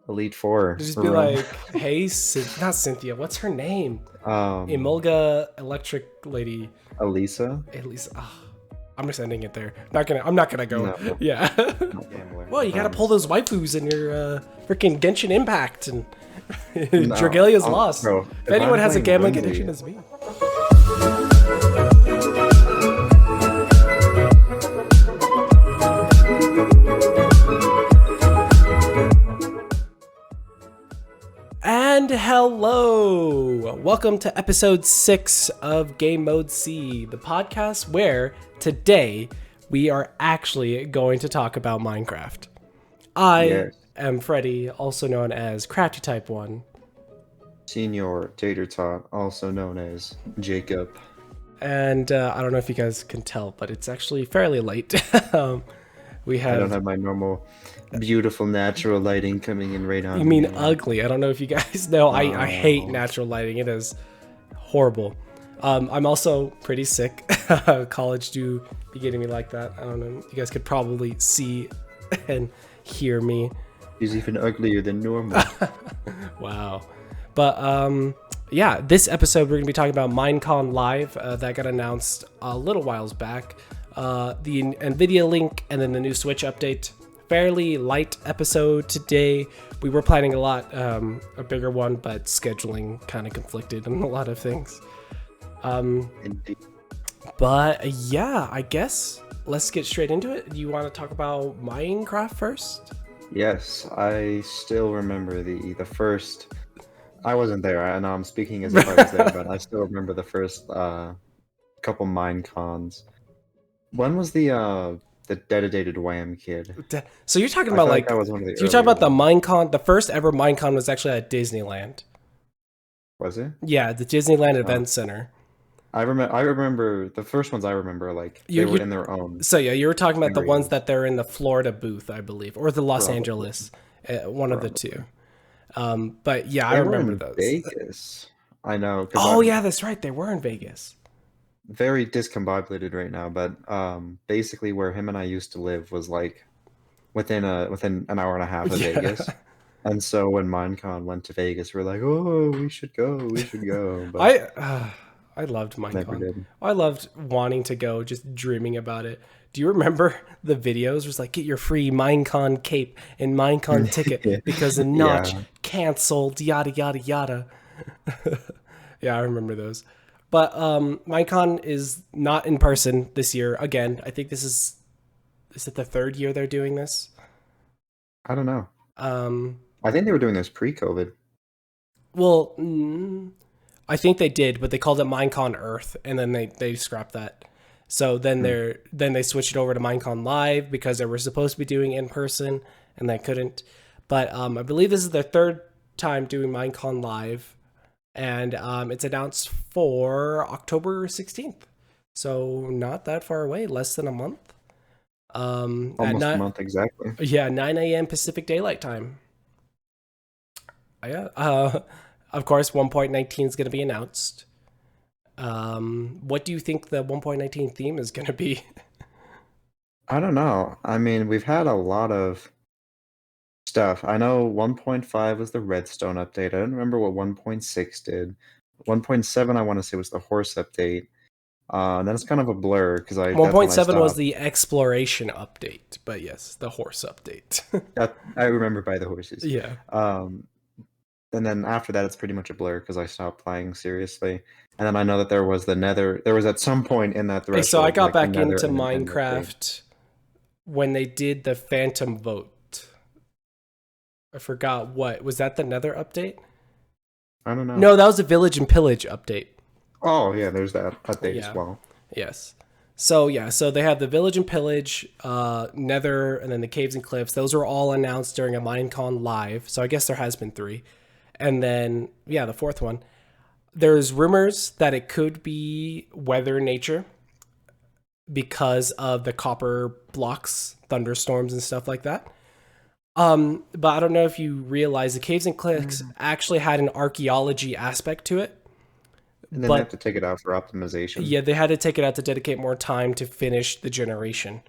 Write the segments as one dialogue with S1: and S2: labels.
S1: Elite Four.
S2: Just be like, hey, not Cynthia. What's her name? Emolga Electric Lady.
S1: Elisa.
S2: Elisa. Oh, I'm just ending it there. I'm not gonna go.
S1: No.
S2: Yeah. Well, you gotta pull those waifus in your freaking Genshin Impact and Dragalia's lost.
S1: Bro,
S2: if anyone has a gambling addiction, it's me. And hello! Welcome to episode 6 of Gamemode C, the podcast where today we are actually going to talk about Minecraft. I am Freddy, also known as Crafty Type 1.
S1: Senior TatorTot, also known as Jacob.
S2: And I don't know if you guys can tell, but it's actually fairly late. I don't
S1: have my normal beautiful natural lighting coming in right on.
S2: You mean ugly? I don't know if you guys know. I hate natural lighting. It is horrible. I'm also pretty sick. College do be getting me like that. I don't know. You guys could probably see and hear me.
S1: He's even uglier than normal.
S2: Wow. But yeah, this episode we're going to be talking about Minecon Live that got announced a little whiles back. The Nvidia Leak and then the new Switch update. Fairly light episode today. We were planning a lot, a bigger one, but scheduling kind of conflicted on a lot of things.
S1: Indeed.
S2: But yeah, I guess let's get straight into it. You want to talk about Minecraft first?
S1: Yes, I still remember the first. I wasn't there. I know I'm speaking as if I was there, but I still remember the first couple Minecons. When was the dedicated Wham kid?
S2: So you're talking about like
S1: that was one of the
S2: you're talking about the Minecon. The first ever Minecon was actually at Disneyland.
S1: Was it?
S2: Yeah, the Disneyland Event Center.
S1: I remember the first ones. I remember like they were in their own.
S2: So yeah, you were talking about the ones that they're in the Florida booth, I believe, or the Los Angeles, one of the two. But yeah, I remember those.
S1: Vegas. I know.
S2: Oh yeah, that's right. They were in Vegas.
S1: Very discombobulated right now, but basically where him and I used to live was like within an hour and a half of Vegas. And so when Minecon went to Vegas, we're like, oh, we should go. But
S2: I loved Minecon.
S1: Never did.
S2: I loved wanting to go, just dreaming about it. Do you remember the videos? It was like, get your free Minecon cape and Minecon ticket because the notch canceled, yada, yada, yada. Yeah, I remember those. But Minecon is not in person this year. Again, I think is it the third year they're doing this?
S1: I don't know. I think they were doing this pre-COVID.
S2: Well, I think they did, but they called it Minecon Earth, and then they scrapped that. So then they switched it over to Minecon Live because they were supposed to be doing in person, and they couldn't. But I believe this is their third time doing Minecon Live. And it's announced for October 16th. So not that far away, less than a month.
S1: Almost a month exactly.
S2: Yeah, 9 a.m. Pacific Daylight Time. Yeah. Of course, 1.19 is going to be announced. What do you think the 1.19 theme is going to be?
S1: I don't know. I mean, we've had a lot of stuff. I know 1.5 was the redstone update. I don't remember what 1.6 did. 1.7 I want to say was the horse update. Then it's kind of a blur because
S2: 1.7 was the exploration update, but yes, the horse update.
S1: I remember by the horses.
S2: Yeah.
S1: And then after that it's pretty much a blur because I stopped playing seriously. And then I know that there was the nether. There was at some point in that thread.
S2: So I got back into Minecraft when they did the Phantom Vote. I forgot what. Was that the Nether update?
S1: I don't know.
S2: No, that was the Village and Pillage update.
S1: Oh, yeah, there's that update as well.
S2: Yes. So, yeah, so they have the Village and Pillage, Nether, and then the Caves and Cliffs. Those were all announced during a Minecon Live. So I guess there has been 3. And then, yeah, the 4th one. There's rumors that it could be weather nature because of the copper blocks, thunderstorms, and stuff like that. But I don't know if you realize the Caves and Cliffs actually had an archaeology aspect to it.
S1: And then they have to take it out for optimization.
S2: Yeah, they had to take it out to dedicate more time to finish the generation.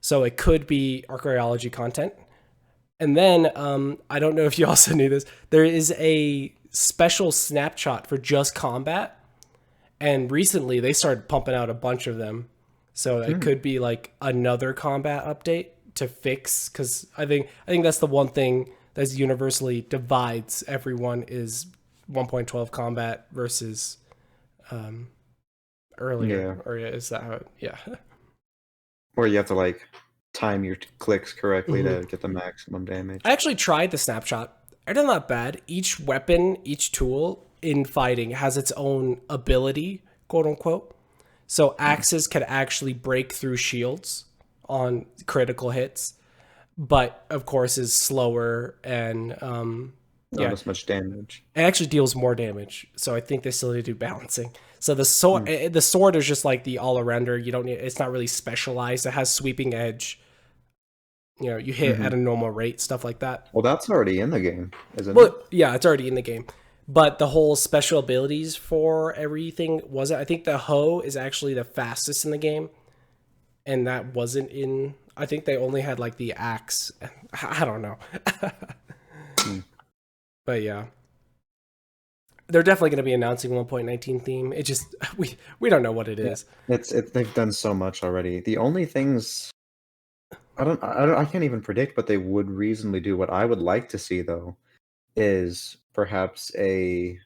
S2: So it could be archaeology content. And then I don't know if you also knew this. There is a special snapshot for just combat, and recently they started pumping out a bunch of them. So it could be like another combat update to fix, because I think that's the one thing that's universally divides everyone is 1.12 combat versus earlier. Or is that how? Yeah.
S1: Or you have to like time your clicks correctly to get the maximum damage.
S2: I actually tried the snapshot. It's not bad. Each weapon, each tool in fighting has its own ability, quote unquote. So axes can actually break through shields on critical hits, but of course is slower and
S1: Not as much damage.
S2: it actually deals more damage. So I think they still need to do balancing. So the sword is just like the all-arounder. You don't need, it's not really specialized. It has sweeping edge. You know, you hit at a normal rate, stuff like that.
S1: Well, that's already in the game, isn't
S2: Well,
S1: it?
S2: yeah, it's already in the game. But the whole special abilities for everything wasn't. I think the hoe is actually the fastest in the game, and that wasn't in. I think they only had like the axe. I don't know. But yeah, they're definitely going to be announcing 1.19 theme. It just we don't know what it is.
S1: It's they've done so much already. The only things I can't even predict what they would reasonably do. What I would like to see though is perhaps a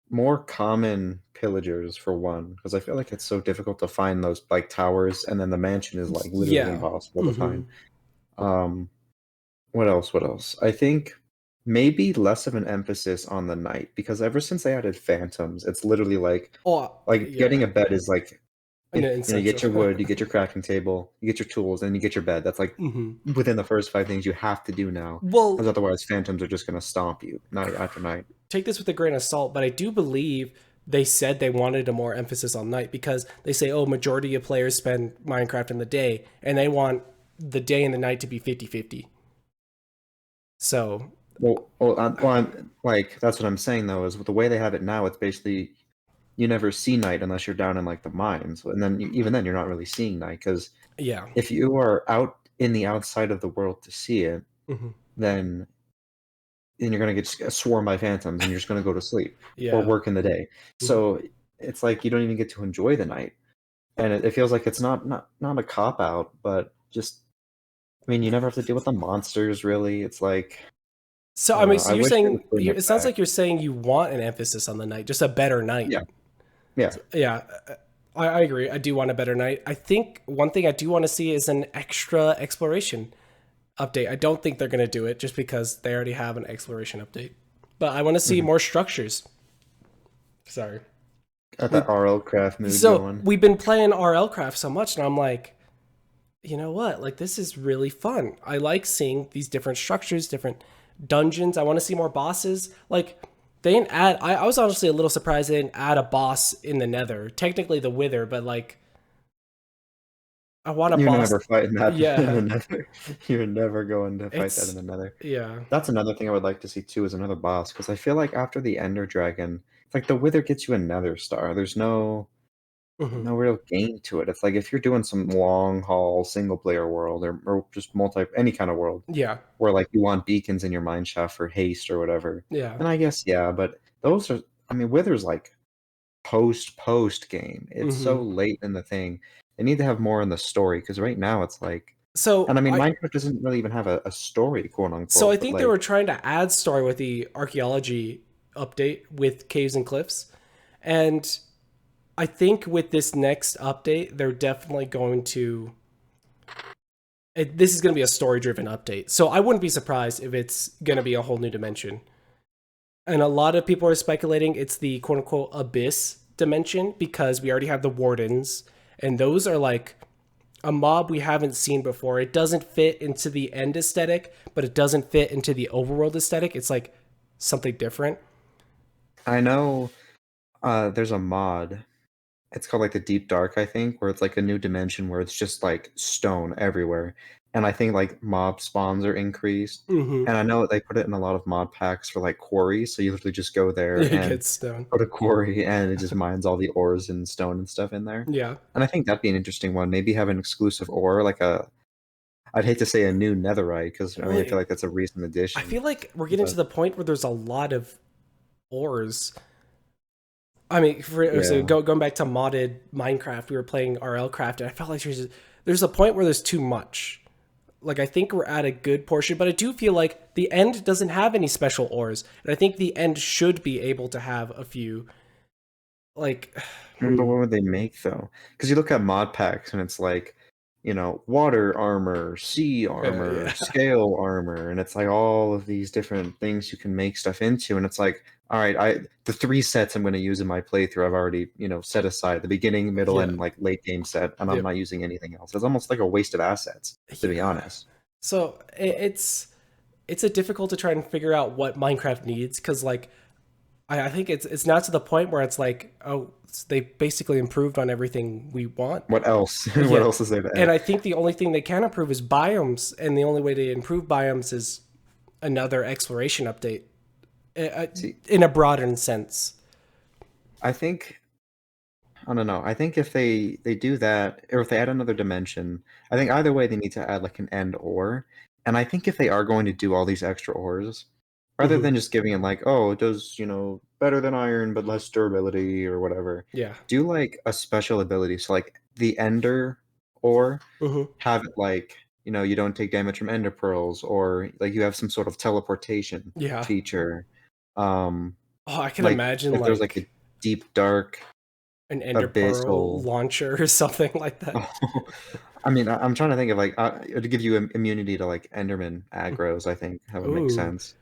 S1: more common pillagers for one, because I feel like it's so difficult to find those like towers, and then the mansion is like literally impossible to find. What else? I think maybe less of an emphasis on the night, because ever since they added phantoms, it's literally like getting a bed is like you get your wood, you get your crafting table, you get your tools, and you get your bed. That's like within the first 5 things you have to do now.
S2: Well,
S1: because otherwise phantoms are just going to stomp you night after night.
S2: Take this with a grain of salt, but I do believe they said they wanted a more emphasis on night, because they say, oh, majority of players spend Minecraft in the day, and they want the day and the night to be 50-50. So...
S1: like that's what I'm saying though, is with the way they have it now, it's basically you never see night unless you're down in like the mines, and then even then you're not really seeing night, because if you are out in the outside of the world to see it, then you're gonna get swarmed by phantoms, and you're just gonna go to sleep or work in the day. So it's like you don't even get to enjoy the night, and it feels like it's not a cop out, but just I mean you never have to deal with the monsters really. It's like.
S2: So I mean, so you're saying it sounds like you're saying you want an emphasis on the night, just a better night. Yeah. I agree. I do want a better night. I think one thing I do want to see is an extra exploration update. I don't think they're going to do it just because they already have an exploration update. But I want to see more structures. Sorry.
S1: Got that RL craft mood
S2: going. We've been playing RL craft so much, and I'm like, you know what? Like, this is really fun. I like seeing these different structures, different dungeons. I want to see more bosses. Like, they didn't add. I was honestly a little surprised they didn't add a boss in the Nether. Technically the Wither, but like, I want a boss.
S1: You're never fighting that in the Nether. You're never going to fight that in the Nether.
S2: Yeah,
S1: that's another thing I would like to see too, is another boss, because I feel like after the Ender Dragon, it's like the Wither gets you a Nether Star. There's no real gain to it. It's like if you're doing some long haul single player world or just any kind of world, where like you want beacons in your mine shaft for haste or whatever, and I guess but those are, I mean, Wither's like post game. It's so late in the thing. They need to have more in the story, because right now it's like, and I mean, Minecraft doesn't really even have a story, quote unquote.
S2: So I think they were trying to add story with the archaeology update with caves and cliffs, and I think with this next update, they're definitely going to... This is going to be a story-driven update. So I wouldn't be surprised if it's going to be a whole new dimension. And a lot of people are speculating it's the quote-unquote abyss dimension, because we already have the wardens. And those are like a mob we haven't seen before. It doesn't fit into the end aesthetic, but it doesn't fit into the overworld aesthetic. It's like something different.
S1: I know there's a mod. It's called like the Deep Dark, I think, where it's like a new dimension where it's just like stone everywhere. And I think like mob spawns are increased. And I know they put it in a lot of mod packs for like quarries. So you literally just go there and
S2: get stone.
S1: Put a quarry, and it just mines all the ores and stone and stuff in there.
S2: Yeah.
S1: And I think that'd be an interesting one. Maybe have an exclusive ore, like I'd hate to say a new netherite because I mean I
S2: Really,
S1: feel like that's a recent addition.
S2: I feel like we're getting
S1: But
S2: to the point where there's a lot of ores. I mean, so
S1: yeah,
S2: going back to modded Minecraft, we were playing RL Craft, and I felt like there's a point where there's too much. Like I think we're at a good portion, but I do feel like the end doesn't have any special ores, and I think the end should be able to have a few. Like,
S1: remember what would they make though? Because you look at mod packs and it's like, water armor, sea armor,
S2: yeah,
S1: scale armor, and it's like all of these different things you can make stuff into, and it's like, all right, the 3 sets I'm going to use in my playthrough, I've already set aside the beginning, middle,
S2: yeah,
S1: and like late game set, and I'm
S2: yep,
S1: not using anything else. It's almost like a wasted assets, to be
S2: yeah.
S1: honest.
S2: So it's a difficult to try and figure out what Minecraft needs because like I think it's not to the point where it's like, oh, they basically improved on everything we want.
S1: What else? What
S2: Yeah.
S1: else is there to
S2: And
S1: add?
S2: I think the only thing they can improve is biomes, and the only way to improve biomes is another exploration update
S1: See,
S2: in a broader sense.
S1: I think I don't know. I think if they do that, or if they add another dimension, I think either way they need to add like an end ore. And I think if they are going to do all these extra ores, rather
S2: Hmm.
S1: than just giving it like, oh, it does, better than iron but less durability or whatever,
S2: Yeah.
S1: do like a special ability. So like the ender ore,
S2: Hmm.
S1: have it like, you don't take damage from ender pearls, or like you have some sort of teleportation
S2: Yeah.
S1: feature. Um,
S2: Oh, I can
S1: like
S2: imagine
S1: if there's like a
S2: like
S1: deep dark
S2: an ender pearl
S1: abyssal.
S2: launcher or something like that.
S1: I mean, I'm trying to think of like to give you immunity to like Enderman aggros. I think that would make
S2: Ooh,
S1: sense.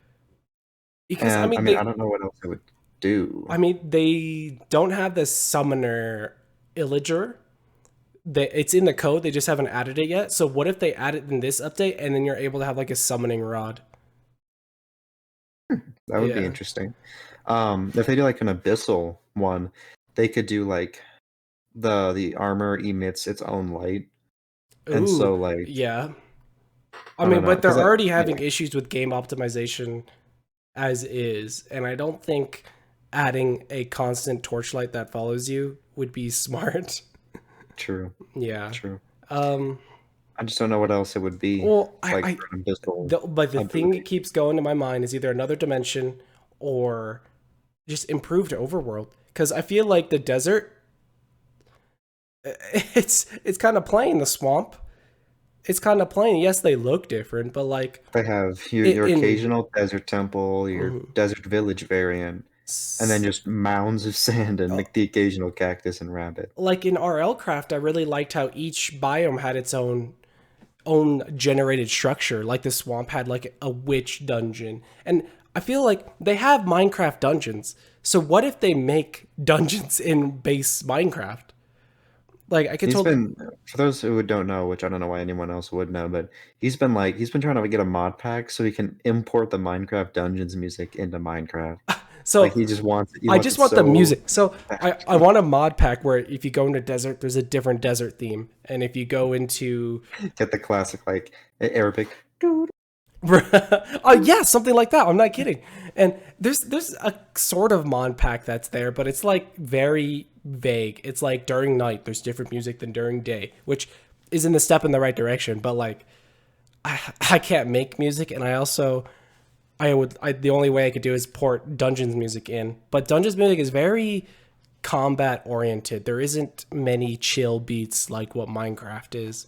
S2: because
S1: And I mean, I don't know what else it would do.
S2: they don't have the summoner illager. It's in the code. They just haven't added it yet. So what if they add it in this update, and then you're able to have like a summoning rod?
S1: That would be
S2: Yeah.
S1: interesting. If they do like an abyssal one, they could do like the armor emits its own light, and
S2: Ooh,
S1: so like
S2: yeah. I
S1: I don't
S2: mean,
S1: know,
S2: but they're
S1: because
S2: already having
S1: yeah,
S2: issues with game optimization as is, and I don't think adding a constant torchlight that follows you would be smart.
S1: true,
S2: Yeah.
S1: true.
S2: Um.
S1: I just don't know what else it would be.
S2: Well,
S1: Like for an abyssal
S2: but the thing that
S1: ability.
S2: keeps going to my mind is either another dimension or just improved overworld. Because I feel like the desert, it's kind of plain. The swamp, it's kind of plain. Yes, they look different, but like
S1: They have
S2: it,
S1: your
S2: in
S1: occasional desert temple, your
S2: mhm.
S1: desert village variant, and then just mounds of sand and like the occasional cactus and rabbit.
S2: Like in RL Craft, I really liked how each biome had its own generated structure. Like the swamp had like a witch dungeon, and I feel like they have Minecraft dungeons. So what if they make dungeons in base Minecraft? Like I could
S1: He's
S2: totally.
S1: been, for those who don't know, which I don't know why anyone else would know, but he's been trying to get a mod pack so he can import the Minecraft Dungeons music into Minecraft. Like
S2: So
S1: he
S2: I
S1: wants
S2: just
S1: it
S2: want the
S1: so
S2: music. So I
S1: bad.
S2: want a mod pack where if you go into desert, there's a different desert theme, and if you go into
S1: Get the classic like Arabic.
S2: oh yeah, something like that. I'm not kidding. And there's a sort of mod pack that's there, but it's like very vague. It's like during night there's different music than during day, which is in the step in the right direction. But like I can't make music, and the only way I could do is port Dungeons music in. But Dungeons music is very combat oriented. There isn't many chill beats like what Minecraft is.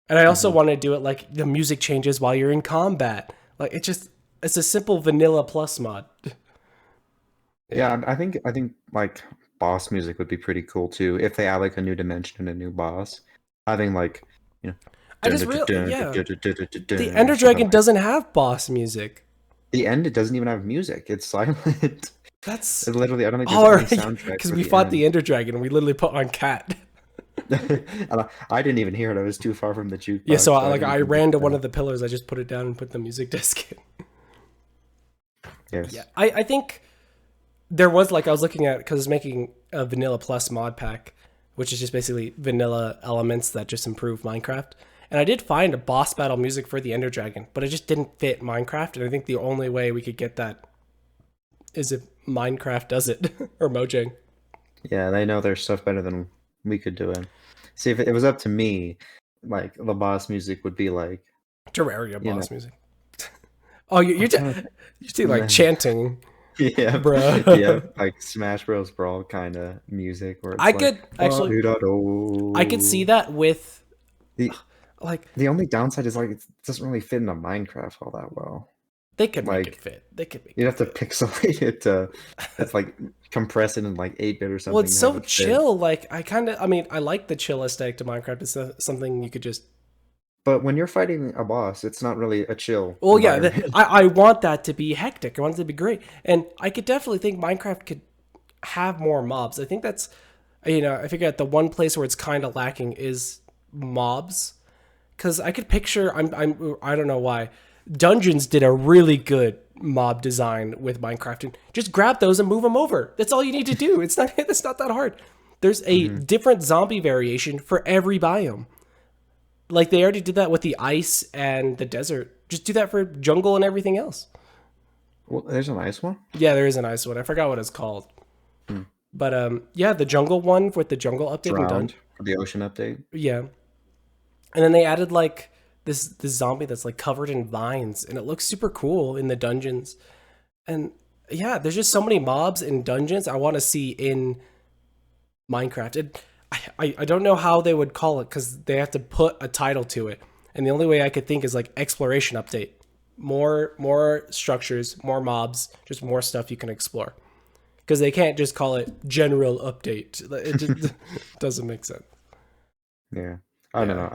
S2: And I also
S1: Mhm.
S2: want to do it like the music changes while you're in combat. Like it's a simple vanilla plus mod. Yeah.
S1: Yeah, I think like boss music would be pretty cool too if they add like a new dimension and a new boss. Having like, you know,
S2: I
S1: dun
S2: just
S1: dun dun
S2: real
S1: dun
S2: yeah.
S1: dun dun dun dun dun
S2: The
S1: dun, or
S2: Ender
S1: something
S2: Dragon
S1: like
S2: doesn't have boss music.
S1: the end. It doesn't even have music. It's silent.
S2: That's
S1: It literally, I don't think there's
S2: all
S1: any
S2: right
S1: soundtrack
S2: because
S1: for
S2: we
S1: the
S2: fought the
S1: end.
S2: Ender Dragon and we literally put on cat.
S1: And I didn't even hear it. I was too far from the
S2: Yeah, so
S1: jukebox, so I didn't
S2: I
S1: even get
S2: ran to one
S1: that.
S2: of the pillars. I just put it down and put the music disc in. Yeah,
S1: Yes.
S2: I think there was like I was looking at because I was making a vanilla plus mod pack, which is just basically vanilla elements that just improve Minecraft. And I did find a boss battle music for the Ender Dragon, but it just didn't fit Minecraft. And I think the only way we could get that is if Minecraft does it or Mojang.
S1: Yeah, they know their stuff better than we could do it. See, if it was up to me, like the boss music would be like,
S2: Terraria
S1: you know,
S2: boss music. Oh,
S1: I'm trying to
S2: you're saying like
S1: think.
S2: chanting,
S1: Yeah, yeah,
S2: bruh.
S1: like Smash Bros. Brawl kind of music where
S2: I
S1: it's like,
S2: could actually, I could see that with
S1: the
S2: like
S1: the only downside is like it doesn't really fit into Minecraft all that well.
S2: they could make it
S1: Like
S2: fit. They could make
S1: you'd
S2: it
S1: have to
S2: fit.
S1: pixelate it to, it's like compress it in like 8-bit or
S2: Well, it's
S1: something to have
S2: so
S1: it fit.
S2: chill. Like I mean, I like the chill aesthetic to Minecraft. It's something you could just.
S1: But when you're fighting a boss, it's not really a chill
S2: Well, yeah,
S1: environment.
S2: I want that to be hectic. I want it to be great, and I could definitely think Minecraft could have more mobs. I think that's, I figure out the one place where it's kind of lacking is mobs, because I could picture I don't know why Dungeons did a really good mob design with Minecraft, and just grab those and move them over. That's all you need to do. It's not that hard. There's a
S1: Hmm.
S2: different zombie variation for every biome. Like they already did that with the ice and the desert. Just do that for jungle and everything else.
S1: Well, there's a nice one.
S2: Yeah, there is an ice one. I forgot what it's called.
S1: Hmm.
S2: But yeah, the jungle one with the jungle update and done.
S1: Drowned for the ocean update.
S2: Yeah. And then they added like this zombie that's like covered in vines and it looks super cool in the dungeons. And yeah, there's just so many mobs in dungeons I want to see in Minecraft. I don't know how they would call it because they have to put a title to it. And the only way I could think is like exploration update. More structures, more mobs, just more stuff you can explore. Because they can't just call it general update. It just doesn't make sense.
S1: Yeah. I don't
S2: Yeah.
S1: know.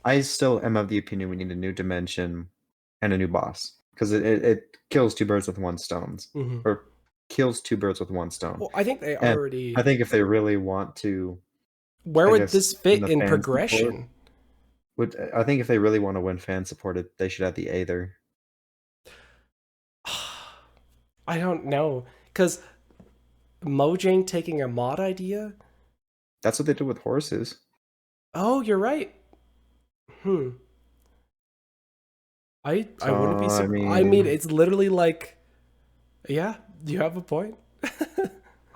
S1: I still am of the opinion we need a new dimension and a new boss because it kills two birds with one stone,
S2: Hmm.
S1: or kills two birds with one stone.
S2: Well, I think they
S1: And
S2: already.
S1: I think if they really want to,
S2: Where
S1: I
S2: would
S1: guess,
S2: this
S1: win
S2: fit
S1: the
S2: in
S1: fan support,
S2: progression?
S1: I think if they really want to win fan support, they should have the Aether.
S2: I don't know. Because Mojang taking a mod idea?
S1: That's what they did with horses.
S2: Oh, you're right. Hmm. I
S1: So
S2: wouldn't be
S1: I
S2: surprised. I mean,
S1: mean,
S2: it's literally like, yeah, you have a point.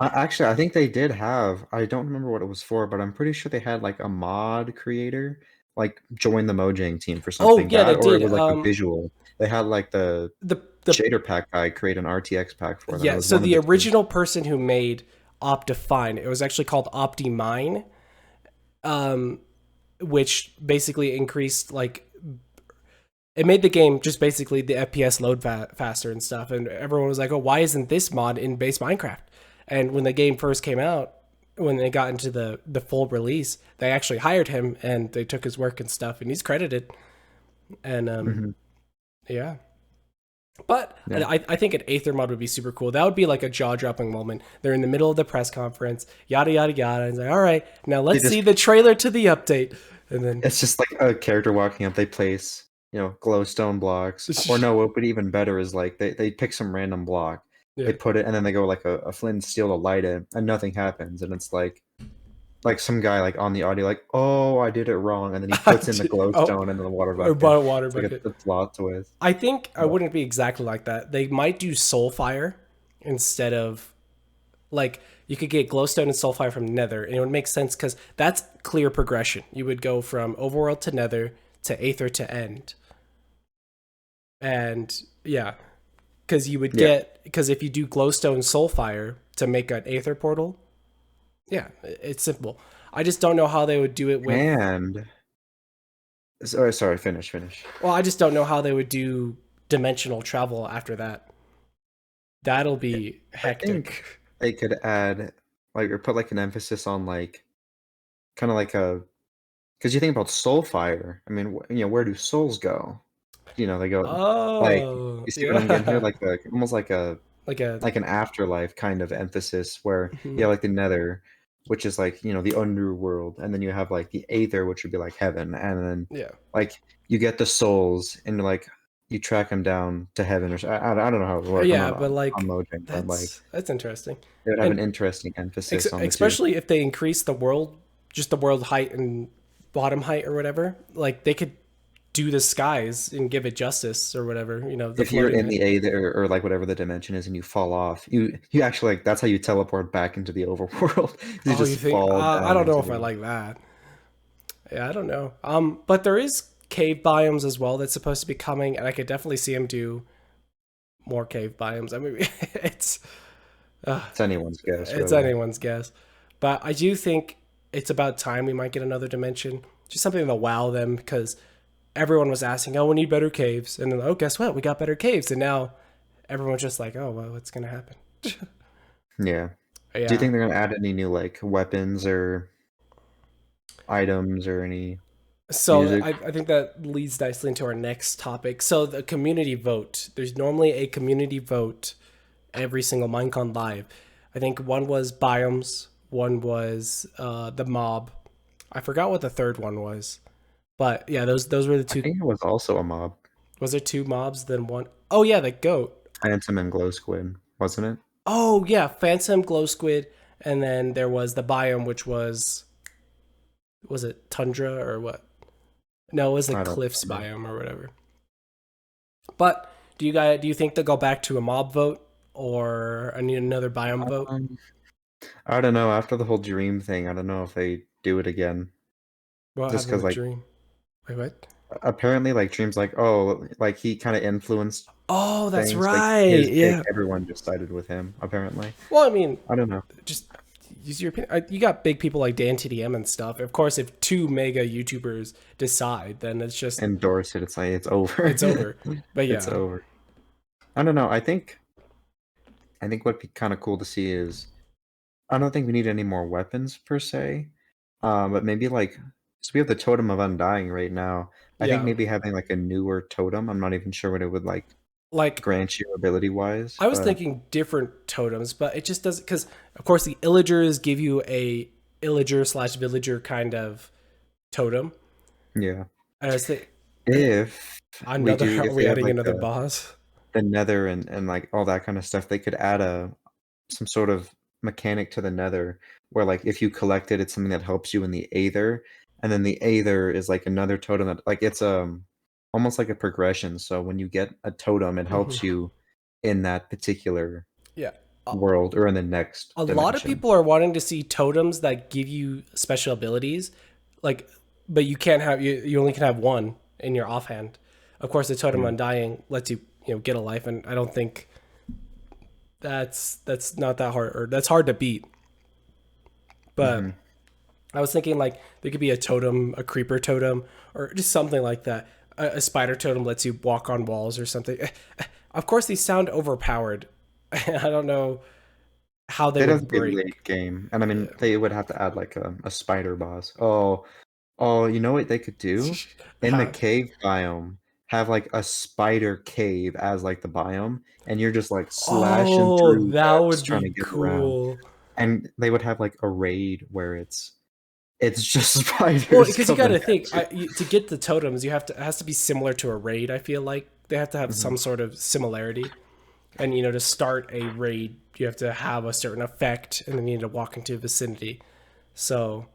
S1: actually, I think they did have. I don't remember what it was for, but I'm pretty sure they had like a mod creator like join the Mojang team for
S2: Oh,
S1: something
S2: yeah, they
S1: that, or it
S2: did.
S1: was like a visual. They had like the
S2: The
S1: shader pack guy create an RTX pack for them. It
S2: Yeah,
S1: was
S2: so
S1: one of
S2: the
S1: the two.
S2: original person who made Optifine, it was actually called OptiMine, um, which basically increased like it made the game just basically the FPS load faster and stuff. And everyone was like, "Oh, why isn't this mod in base Minecraft?" And when the game first came out, when they got into the full release, they actually hired him and they took his work and stuff, and he's credited. And
S1: Hmm.
S2: yeah. But
S1: Yeah,
S2: I think an Aether mod would be super cool. That would be like a jaw dropping moment. They're in the middle of the press conference, yada yada yada. And it's like, all right, now
S1: they
S2: let's
S1: just
S2: see the trailer to the update. And then
S1: it's just like a character walking up. They place glowstone blocks, or no. What would be even better is like they pick some random block, they
S2: yeah,
S1: put it, and then they go like a flint and steel to light it, and nothing happens, and it's like some guy like on the audio like, oh, I did it wrong, and then he puts in the
S2: oh,
S1: glowstone into the water
S2: or
S1: bucket.
S2: water
S1: It's like
S2: bucket.
S1: a plot twist.
S2: I think I
S1: But
S2: wouldn't be exactly like that. They might do Soulfire instead of like you could get glowstone and Soulfire from Nether, and it would make sense because that's clear progression. You would go from Overworld to Nether to Aether to End, and yeah, because you would
S1: yeah,
S2: get because if you do glowstone soulfire to make an aether portal, yeah, it's simple. I just don't know how they would do it with.
S1: and sorry, finish.
S2: Well, I just don't know how they would do dimensional travel after that. That'll be
S1: I think
S2: hectic.
S1: they could add like or put like an emphasis on like kind of like a because you think about Soulfire. I mean, where do souls go? They go like
S2: Oh
S1: you see what I'm getting here,
S2: yeah,
S1: like almost
S2: like a
S1: like an afterlife kind of emphasis where you
S2: mhm.
S1: have like the Nether, which is like the underworld, and then you have like the Aether, which would be like heaven, and then
S2: Yeah,
S1: like you get the souls and like you track them down to heaven, or I don't know how it would work. I'm
S2: yeah,
S1: not
S2: but
S1: on
S2: like
S1: Mojang, but like
S2: that's interesting,
S1: they would have an
S2: and
S1: interesting emphasis on the two.
S2: especially if they increase the world, just the world height and bottom height or whatever. Like they could do the skies and give it justice or whatever. The
S1: If you're
S2: floating
S1: in
S2: height.
S1: the Aether or like whatever the dimension is and you fall off, you actually like that's how you teleport back into the overworld. You
S2: Oh, you
S1: just
S2: think?
S1: fall
S2: I
S1: down
S2: don't know
S1: into
S2: if I
S1: the
S2: like that. Yeah, I don't know. But there is cave biomes as well that's supposed to be coming, and I could definitely see him do more cave biomes. I mean, it's uh,
S1: It's anyone's guess,
S2: it's
S1: really.
S2: anyone's guess, but I do think it's about time we might get another dimension, just something to wow them because everyone was asking, "Oh, we need better caves," and then, oh, guess what? We got better caves, and now everyone's just like, "Oh, well, what's gonna happen?"
S1: Yeah. Do you
S2: Yeah.
S1: think they're gonna add any new like weapons or items or any
S2: So
S1: music?
S2: I think that leads nicely into our next topic. So the community vote. There's normally a community vote every single Minecon live. I think one was biomes, one was the mob. I forgot what the third one was, but yeah, those were the
S1: I
S2: two.
S1: think it was also a mob.
S2: Was there two mobs then one? Oh yeah, the goat.
S1: Phantom and Glow Squid, wasn't it?
S2: Oh yeah, Phantom Glow Squid, and then there was the biome, which was it tundra or what? No, it was the
S1: I don't
S2: cliffs
S1: remember.
S2: biome or whatever. But do you think they'll go back to a mob vote or another biome vote?
S1: Um, I don't know. After the whole dream thing, I don't know if they do it again.
S2: What
S1: Just
S2: happened
S1: because,
S2: with
S1: like,
S2: Dream? Wait, what?
S1: apparently, like, Dream's like, oh, like he kind of influenced
S2: Oh, that's
S1: things. Like
S2: right.
S1: his pick,
S2: Yeah.
S1: everyone just sided with him. Apparently,
S2: Well, I mean,
S1: I don't know.
S2: just use your opinion. You got big people like Dan TDM and stuff. Of course, if two mega YouTubers decide, then it's just
S1: Endorse it. It's like it's over.
S2: it's over. But
S1: It's
S2: yeah,
S1: over. I don't know. I think what'd be kind of cool to see is I don't think we need any more weapons per se. But maybe like so we have the Totem of Undying right now. I think
S2: yeah.
S1: maybe having like a newer totem. I'm not even sure what it would like
S2: Like
S1: grant you ability wise,
S2: I was
S1: but
S2: thinking different totems, but it just doesn't because of course the illagers give you a illager slash villager kind of totem.
S1: yeah.
S2: And I was thinking
S1: If we
S2: another.
S1: do,
S2: Are
S1: if
S2: we
S1: they have
S2: adding
S1: like
S2: another boss?
S1: the Nether and like all that kind of stuff, they could add a some sort of mechanic to the Nether where like if you collect it, it's something that helps you in the Aether, and then the Aether is like another totem that like it's almost like a progression. So when you get a totem, it
S2: Mhm.
S1: helps you in that particular
S2: Yeah.
S1: world or in the next
S2: A lot of
S1: dimension.
S2: people are wanting to see totems that give you special abilities, like, but you can't have you only can have one in your offhand. Of course, the totem
S1: Yeah.
S2: undying lets you get a life, and I don't think that's not that hard, or that's hard to beat. But
S1: Hmm.
S2: I was thinking like there could be a totem, a creeper totem, or just something like that. A spider totem lets you walk on walls or something. Of course, these sound overpowered. I don't know how they
S1: They'd have
S2: would
S1: to be late
S2: break.
S1: game, and I
S2: Yeah.
S1: mean they would have to add like a spider boss. Oh, you know what they could do? In the
S2: How,
S1: cave biome, have like a spider cave as like the biome, and you're just like slashing
S2: oh,
S1: through
S2: that
S1: webs
S2: would
S1: trying
S2: be
S1: to get around.
S2: cool.
S1: And they would have like a raid where it's just
S2: Well,
S1: spiders
S2: because you got
S1: coming
S2: to
S1: at
S2: think
S1: you.
S2: to get the totems, you have to it has to be similar to a raid. I feel like they have to have
S1: Hmm.
S2: some sort of similarity, and to start a raid, you have to have a certain effect, and then you need to walk into a vicinity. So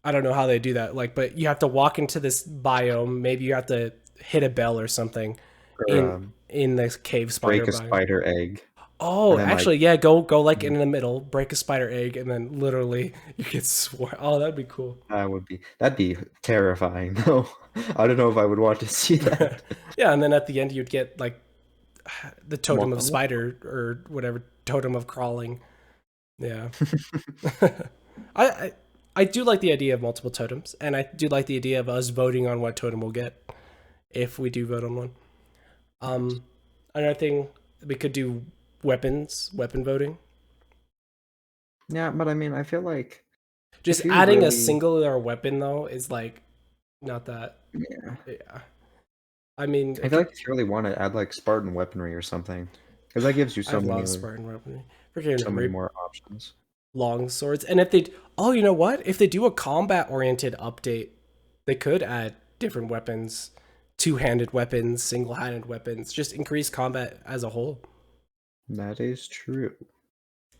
S2: I don't know how they do that. Like, but you have to walk into this biome. Maybe you have to hit a bell or something
S1: Or
S2: in the cave spider
S1: break a
S2: biome.
S1: spider egg,
S2: Oh,
S1: and then like
S2: actually, yeah, go like in the middle, break a spider egg, and then literally you get swarm. Oh, that'd be cool.
S1: that'd be terrifying though. I don't know if I would want to see that.
S2: Yeah, and then at the end you'd get like the totem of
S1: More.
S2: spider or whatever totem of crawling. Yeah, I, I I do like the idea of multiple totems, and I do like the idea of us voting on what totem we'll get if we do vote on one. Um, Another thing we could do weapon voting.
S1: Yeah, but I mean, I feel like
S2: Just
S1: if you
S2: adding a
S1: really,
S2: singular weapon though is like not that.
S1: yeah,
S2: Yeah, I mean,
S1: I feel like if you really want to add like Spartan weaponry or something, because that gives you
S2: I love Spartan weaponry. Freaking
S1: so many more options.
S2: long swords. And if they, oh, you know what? If they do a combat oriented update, they could add different weapons, two-handed weapons, single-handed weapons, just increase combat as a whole.
S1: That is true.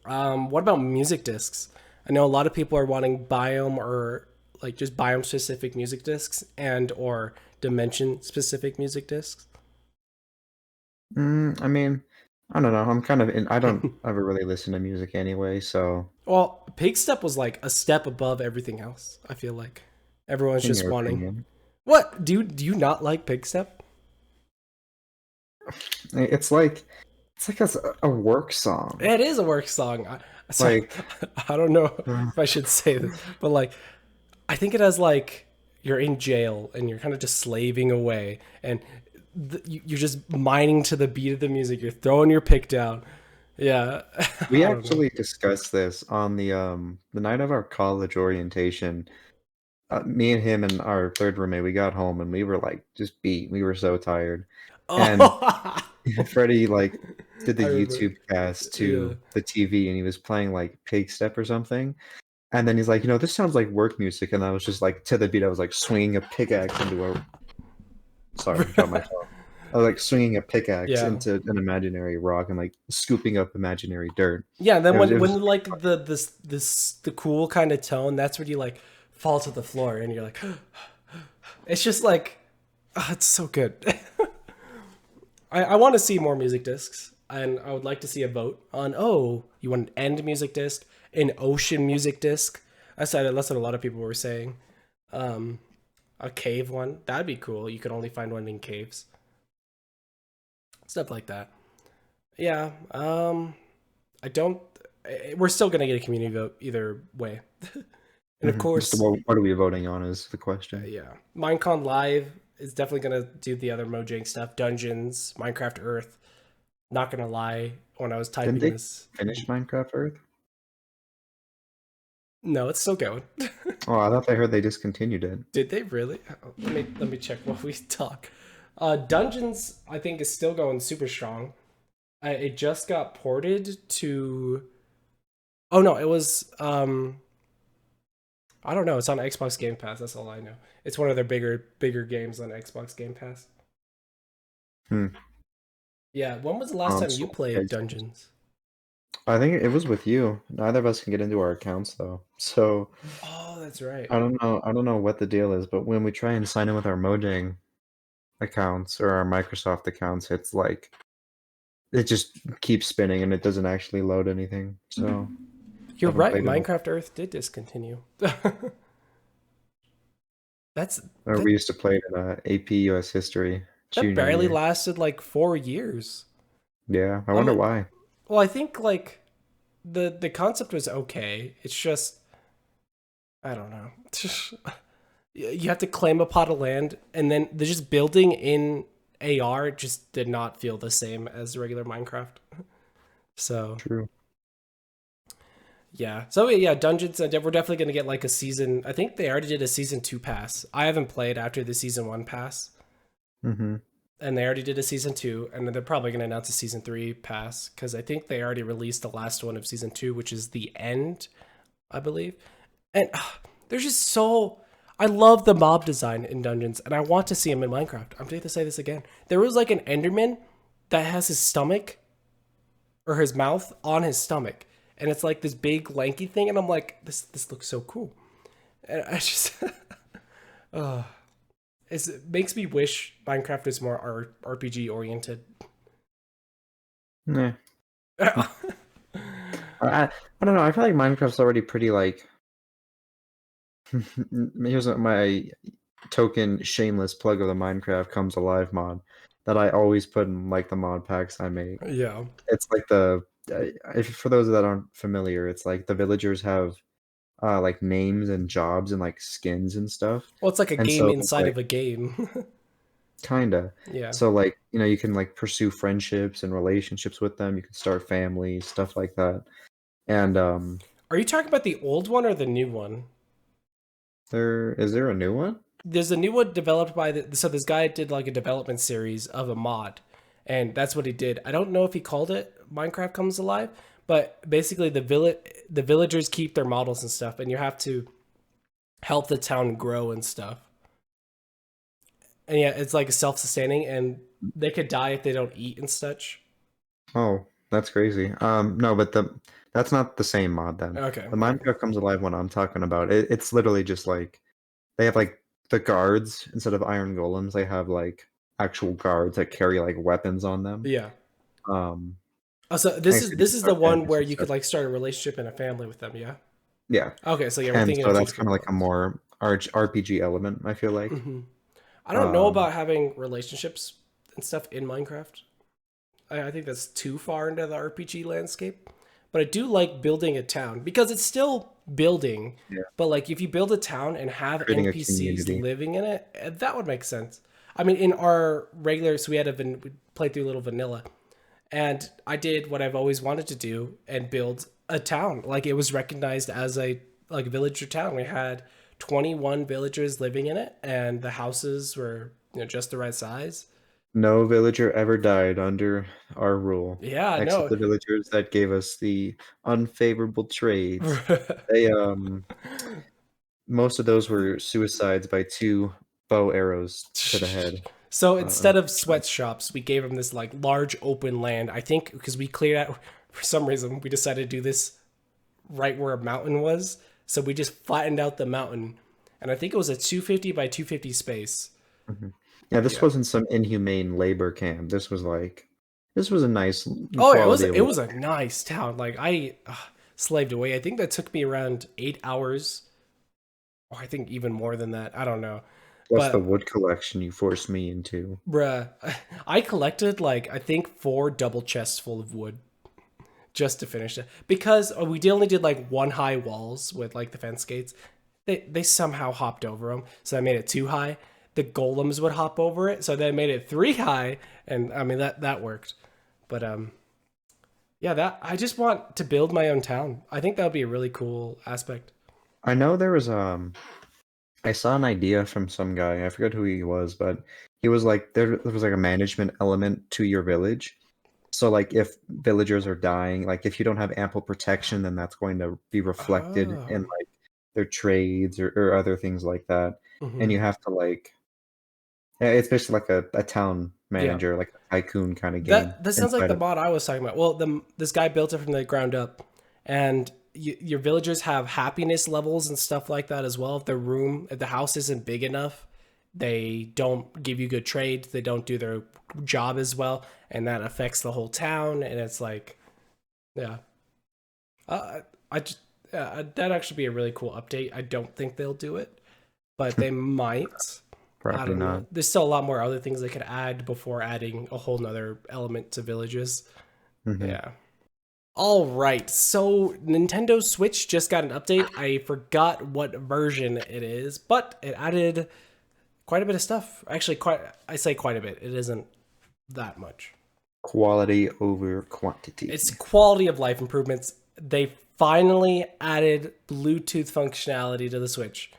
S2: What about music discs? I know a lot of people are wanting biome or like just biome specific music discs and or dimension specific music discs.
S1: I mean, I don't know. I'm kind of in. I don't ever really listen to music anyway, so
S2: Well, Pig Step was like a step above everything else, I feel like. Everyone's
S1: In
S2: just
S1: your
S2: wanting.
S1: opinion.
S2: What? Do you not like Pig Step?
S1: It's like a work song.
S2: It is a work song. So
S1: Like,
S2: I don't know
S1: uh,
S2: if I should say this, but like I think it has like you're in jail and you're kind of just slaving away, and you're just mining to the beat of the music. You're throwing your pick down. Yeah,
S1: we
S2: I don't know.
S1: actually discussed this on the night of our college orientation. Me and him and our third roommate, we got home and we were like just beat. We were so tired. And
S2: Oh,
S1: Freddie like did
S2: I
S1: the
S2: remember.
S1: YouTube cast
S2: Yeah.
S1: to the TV and he was playing like Pig Step or something. And then he's like, this sounds like work music. And I was just like, to the beat, I was like swinging a pickaxe into a. Sorry, dropped my phone. I was like swinging a pickaxe
S2: Yeah.
S1: into an imaginary rock and like scooping up imaginary dirt.
S2: Yeah, and then
S1: It was,
S2: when
S1: it was,
S2: like the cool kind of tone, that's when you like fall to the floor and you're like, it's just like, it's so good. I want to see more music discs, and I would like to see a vote on, oh, you want an end music disc, an ocean music disc. That's what a lot of people were saying. Um, a cave one, that'd be cool. You could only find one in caves, stuff like that. Yeah. I don't. We're still gonna get a community vote either way, and of
S1: So
S2: course,
S1: what are we voting on is the question.
S2: yeah, Minecon Live is definitely gonna do the other Mojang stuff, dungeons, Minecraft Earth. Not gonna lie, when I was
S1: Didn't
S2: typing
S1: they
S2: this,
S1: finish Minecraft Earth?
S2: no, it's still going.
S1: Oh, I thought I heard they discontinued it.
S2: Did they really? Let me check while we talk. Dungeons, I think, is still going super strong. It just got ported to. Oh no, it was. I don't know. It's on Xbox Game Pass. That's all I know. It's one of their bigger games on Xbox Game Pass.
S1: Hmm.
S2: Yeah. When was the last time you
S1: Console.
S2: played Dungeons?
S1: I think it was with you. Neither of us can get into our accounts though. So
S2: Oh, that's right.
S1: I don't know. I don't know what the deal is, but when we try and sign in with our Mojang accounts or our Microsoft accounts, it's like it just keeps spinning and it doesn't actually load anything. So I
S2: You're
S1: haven't
S2: right.
S1: played it.
S2: Minecraft Earth did discontinue. That's
S1: Or we used to play it in AP US History
S2: that
S1: junior
S2: barely
S1: year.
S2: lasted like 4 years.
S1: Yeah, I
S2: I
S1: wonder
S2: mean,
S1: why.
S2: well, I think like the concept was okay. It's just I don't know. You have to claim a pot of land, and then they're just building in AR just did not feel the same as regular Minecraft. So
S1: True.
S2: yeah, Dungeons. We're definitely gonna get like a season. I think they already did a season 2 pass. I haven't played after the season 1 pass,
S1: Mm-hmm.
S2: and they already did a season 2, and then they're probably gonna announce a season 3 pass because I think they already released the last one of season 2, which is the end, I believe. And there's just so I love the mob design in Dungeons, and I want to see him in Minecraft. I'm going to say this again. There was like an Enderman that has his stomach or his mouth on his stomach, and it's like this big lanky thing, and I'm like, this looks so cool. And I just, it makes me wish Minecraft was more RPG oriented.
S1: Yeah. I don't know. I feel like Minecraft's already pretty like. Here's my token shameless plug of the Minecraft Comes Alive mod that I always put in like the mod packs I make.
S2: Yeah.
S1: It's like for those that aren't familiar, it's like the villagers have like names and jobs and like skins and stuff.
S2: Well, it's like a
S1: And
S2: game
S1: so it's
S2: inside
S1: like
S2: of a game.
S1: kinda.
S2: Yeah.
S1: So like, you can like pursue friendships and relationships with them. You can start families, stuff like that. And
S2: Are you talking about the old one or the new one?
S1: there a new one?
S2: There's a new one developed by so this guy did like a development series of a mod, and that's what he did. I don't know if he called it Minecraft Comes Alive, but basically the villagers keep their models and stuff, and you have to help the town grow and stuff. And yeah, it's like self-sustaining, and they could die if they don't eat and such.
S1: Oh, that's crazy. No, but that's not the same mod then.
S2: Okay.
S1: The Minecraft Comes Alive one I'm talking about, it's literally just like they have like the guards instead of iron golems, they have like actual guards that carry like weapons on them.
S2: Yeah.
S1: Um,
S2: Oh, so
S1: I
S2: this
S1: guess
S2: is
S1: they
S2: this
S1: just
S2: is the
S1: start
S2: one
S1: families
S2: where
S1: and
S2: you could
S1: stuff.
S2: like start a relationship and a family with them. Yeah.
S1: Yeah,
S2: Okay. So yeah, we're
S1: and
S2: thinking
S1: so
S2: of two
S1: that's kind
S2: different
S1: of like a
S2: ones.
S1: more RPG element, I feel like.
S2: I don't know about having relationships and stuff in Minecraft. I think that's too far into the RPG landscape. But I do like building a town because it's still building.
S1: Yeah.
S2: But like if you build a town and have
S1: Creating a
S2: NPCs
S1: community.
S2: living in it, that would make sense. I mean, in our regular, so we played through Little Vanilla, and I did what I've always wanted to do and build a town. Like it was recognized as a village or town. We had 21 villagers living in it, and the houses were just the right size.
S1: No villager ever died under our rule,
S2: Yeah,
S1: except
S2: no.
S1: the villagers that gave us the unfavorable trades. They most of those were suicides by 2 bow arrows to the head.
S2: So instead of sweatshops, we gave them this like large open land. I think because we cleared out for some reason we decided to do this right where a mountain was. So we just flattened out the mountain, and I think it was a 250 by 250 space.
S1: Yeah, this wasn't some inhumane labor camp. This was a nice
S2: Oh,
S1: quality of
S2: it was
S1: life.
S2: a nice town. Like I slaved away. I think that took me around 8 hours, or I think even more than that. I don't know.
S1: Plus the
S2: But
S1: wood collection you forced me into.
S2: bruh, I collected like I think 4 double chests full of wood just to finish it because only did like one high walls with like the fence gates. They somehow hopped over them, so I made it 2 high. The golems would hop over it, so they made it 3 high, and I mean that worked. But yeah, that I just want to build my own town. I think that would be a really cool aspect.
S1: I know there was I saw an idea from some guy. I forget who he was, but he was like there was like a management element to your village. So like if villagers are dying, like if you don't have ample protection, then that's going to be reflected in
S2: Oh,
S1: like their trades or other things like that. And
S2: hmm
S1: you have to like it's basically like a town
S2: yeah.
S1: manager, like a tycoon kind of game
S2: That sounds like
S1: inside
S2: the
S1: of
S2: mod I was talking about. Well, this guy built it from the ground up, and your villagers have happiness levels and stuff like that as well. If the house isn't big enough, they don't give you good trades. They don't do their job as well, and that affects the whole town. And it's like, yeah, I just that'd actually be a really coul update. I don't think they'll do it, but they might. I
S1: probably
S2: don't
S1: not.
S2: know. There's still a lot more other things they could add before adding a whole nother element to villages.
S1: Hmm.
S2: Yeah. All right. So Nintendo Switch just got an update. I forgot what version it is, but it added quite a bit of stuff. Actually, I say quite a bit. It isn't that much.
S1: Quality over quantity.
S2: It's quality of life improvements. They finally added Bluetooth functionality to the Switch.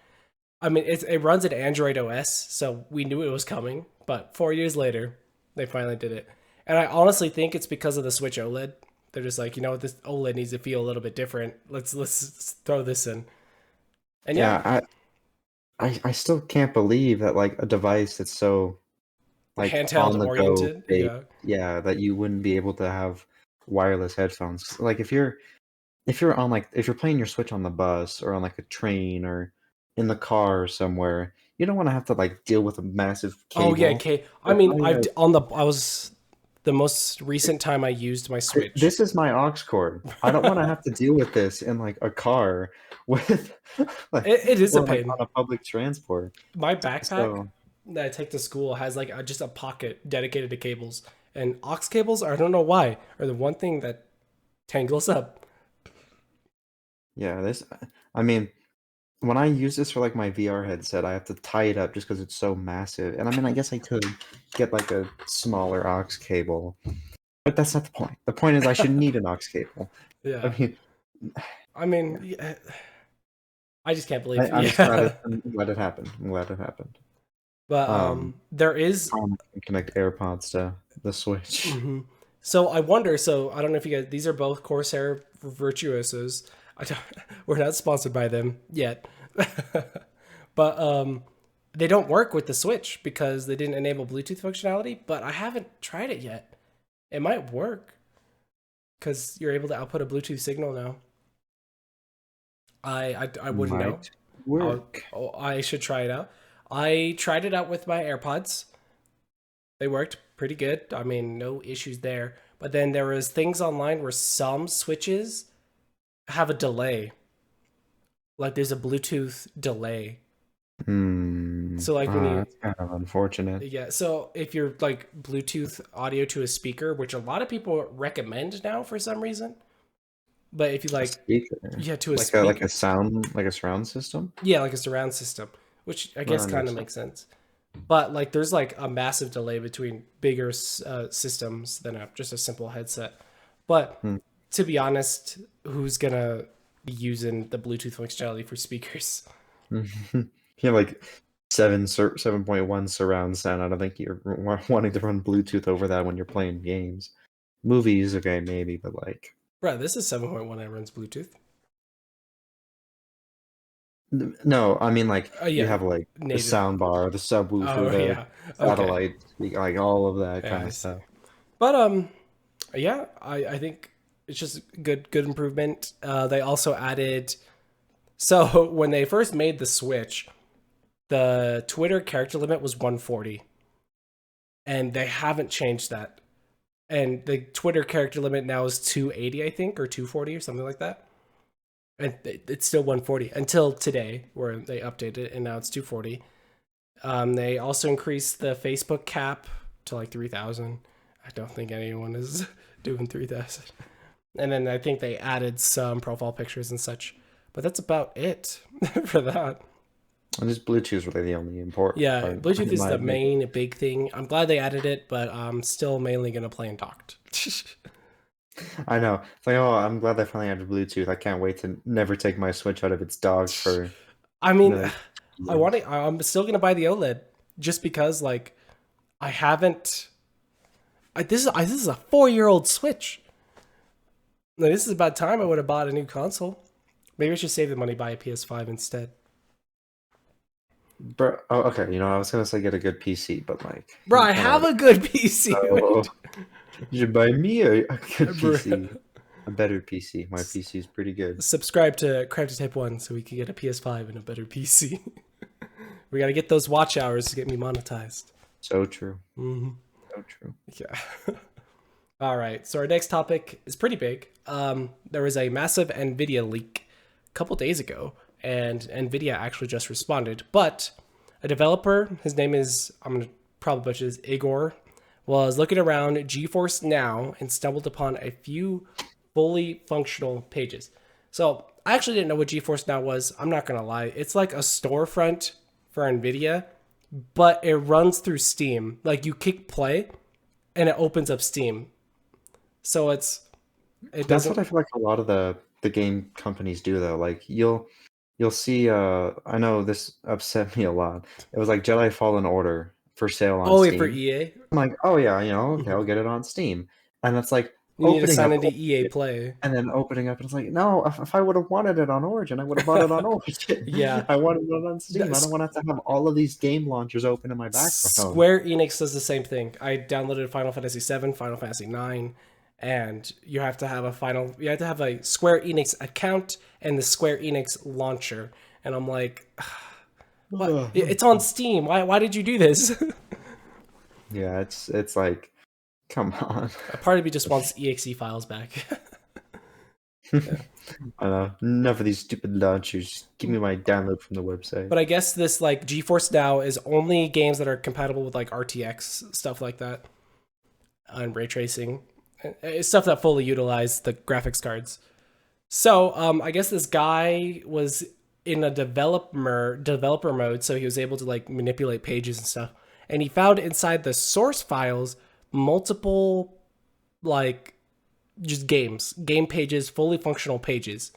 S2: I mean, it runs an Android OS, so we knew it was coming. But 4 years later, they finally did it, and I honestly think it's because of the Switch OLED. They're just like, this OLED needs to feel a little bit different. Let's throw this in, and yeah,
S1: Yeah, I still can't believe that like a device that's so like
S2: handheld
S1: on the go
S2: oriented.
S1: based,
S2: Yeah.
S1: yeah, that you wouldn't be able to have wireless headphones. Like if you're on like if you're playing your Switch on the bus or on like a train or in the car or somewhere, you don't want to have to like deal with a massive
S2: Oh yeah.
S1: cable.
S2: Okay. I
S1: Like,
S2: mean,
S1: I mean,
S2: I was the most recent time I used my Switch.
S1: this is my aux cord. I don't want to have to deal with this in like a car with like
S2: It is a
S1: or like
S2: pain.
S1: on a public transport.
S2: My backpack
S1: So
S2: that I take to school has like just a pocket dedicated to cables, and aux cables. I don't know why, are the one thing that tangles up.
S1: yeah, this I mean, when I use this for like my VR headset, I have to tie it up just because it's so massive. And I mean, I guess I could get like a smaller aux cable, but that's not the point. The point is I should need an aux cable. I
S2: Yeah.
S1: mean,
S2: I mean,
S1: yeah,
S2: yeah, I just can't believe.
S1: I'm just glad
S2: Yeah.
S1: I'm glad it happened. I'm glad it happened.
S2: But there is.
S1: I can connect AirPods to the Switch.
S2: Mhm. So I wonder. So I don't know if you guys. These are both Corsair Virtuosos. I don't, we're not sponsored by them yet, but they don't work with the Switch because they didn't enable Bluetooth functionality. But I haven't tried it yet. It might work because you're able to output a Bluetooth signal now. I wouldn't know.
S1: Might work.
S2: I should try it out. I tried it out with my AirPods. They worked pretty good. I mean, no issues there. But then there was things online where some switches have a delay. Like there's a Bluetooth delay. So like when you
S1: That's kind of unfortunate.
S2: yeah, so if you're like Bluetooth audio to a speaker, which a lot of people recommend now for some reason, but if you
S1: A
S2: like
S1: speaker,
S2: yeah to a
S1: like
S2: speaker,
S1: a sound, like a surround system.
S2: yeah, like a surround system, which I guess
S1: That
S2: kind
S1: makes
S2: of
S1: sense.
S2: makes sense. But like there's like a massive delay between bigger systems than just a simple headset. But
S1: Hmm.
S2: to be honest, who's gonna be using the Bluetooth functionality for speakers?
S1: You have like 7.1 surround sound. I don't think you're wanting to run Bluetooth over that when you're playing games. Movies, okay, maybe, but like
S2: Bro, this is 7.1 that runs Bluetooth.
S1: no, I mean like
S2: Oh
S1: you
S2: yeah,
S1: have like the
S2: native.
S1: sound bar, the subwoofer,
S2: Oh
S1: the
S2: yeah, okay,
S1: satellite, like all of that
S2: yeah,
S1: kind
S2: I
S1: of
S2: see.
S1: stuff.
S2: But yeah, I think it's just good improvement. They also added so when they first made the Switch, the Twitter character limit was 140, and they haven't changed that. And the Twitter character limit now is 280, I think, or 240 or something like that. And it's still 140 until today, where they updated it, and now it's 240. They also increased the Facebook cap to like 3,000. I don't think anyone is doing 3,000. And then I think they added some profile pictures and such. But that's about it for that.
S1: And just Bluetooth is really the only important
S2: Yeah,
S1: part,
S2: Bluetooth
S1: in
S2: is
S1: my
S2: the
S1: opinion.
S2: main big thing. I'm glad they added it, but I'm still mainly gonna play in docked.
S1: I know. It's like, oh, I'm glad they finally added Bluetooth. I can't wait to never take my Switch out of its dock for
S2: I mean,
S1: the
S2: I want
S1: years.
S2: to. I'm still gonna buy the OLED just because, like, I haven't. This is a 4-year-old Switch. Like, this is about time I would have bought a new console. Maybe I should save the money, buy a PS5 instead.
S1: Bro, oh, okay. You know, I was gonna say get a good PC, but like,
S2: Bro,
S1: you
S2: I
S1: can't
S2: have
S1: already.
S2: a good PC.
S1: Oh, you should buy me a good
S2: Bruh.
S1: PC, a better PC. My PC is pretty good.
S2: Subscribe to Crafty Type 1 so we can get a PS5 and a better PC. We gotta get those watch hours to get me monetized.
S1: So true.
S2: Hmm.
S1: So true.
S2: Yeah. All right. So our next topic is pretty big. There was a massive Nvidia leak a couple days ago, and Nvidia actually just responded. But a developer, his name is I'm gonna probably butcher this, Igor, was looking around GeForce Now and stumbled upon a few fully functional pages. So I actually didn't know what GeForce Now was. I'm not gonna lie. It's like a storefront for Nvidia, but it runs through Steam. Like you kick play and it opens up Steam. So it
S1: That's what
S2: doesn't.
S1: I feel like a lot of the game companies do though. Like you'll see I know this upset me a lot. It was like Jedi Fallen Order for sale on
S2: Oh wait, for
S1: Steam.
S2: EA,
S1: I'm like, oh yeah, okay, I'll get it on Steam. And that's like
S2: you need to
S1: opening
S2: sign
S1: up
S2: into EA Play.
S1: and then opening up and it's like, no, if I would have wanted it on Origin, I would have bought it on Origin.
S2: Yeah,
S1: I wanted it on Steam. I don't
S2: S-
S1: want to have all of these game launchers open in my background.
S2: Square Enix does the same thing. I downloaded Final Fantasy VII, Final Fantasy IX, and you have to have you have to have a Square Enix account and the Square Enix launcher. And I'm like, what? It's on Steam. Why did you do this?
S1: Yeah, it's like, come on.
S2: A part of me just wants exe files back.
S1: I know. Enough of these stupid launchers. Give me my download from the website.
S2: But I guess this like GeForce Now is only games that are compatible with like RTX stuff like that, and ray tracing. It's stuff that fully utilize the graphics cards. So I guess this guy was in a developer mode, so he was able to like manipulate pages and stuff. And he found inside the source files multiple like just game pages, fully functional pages.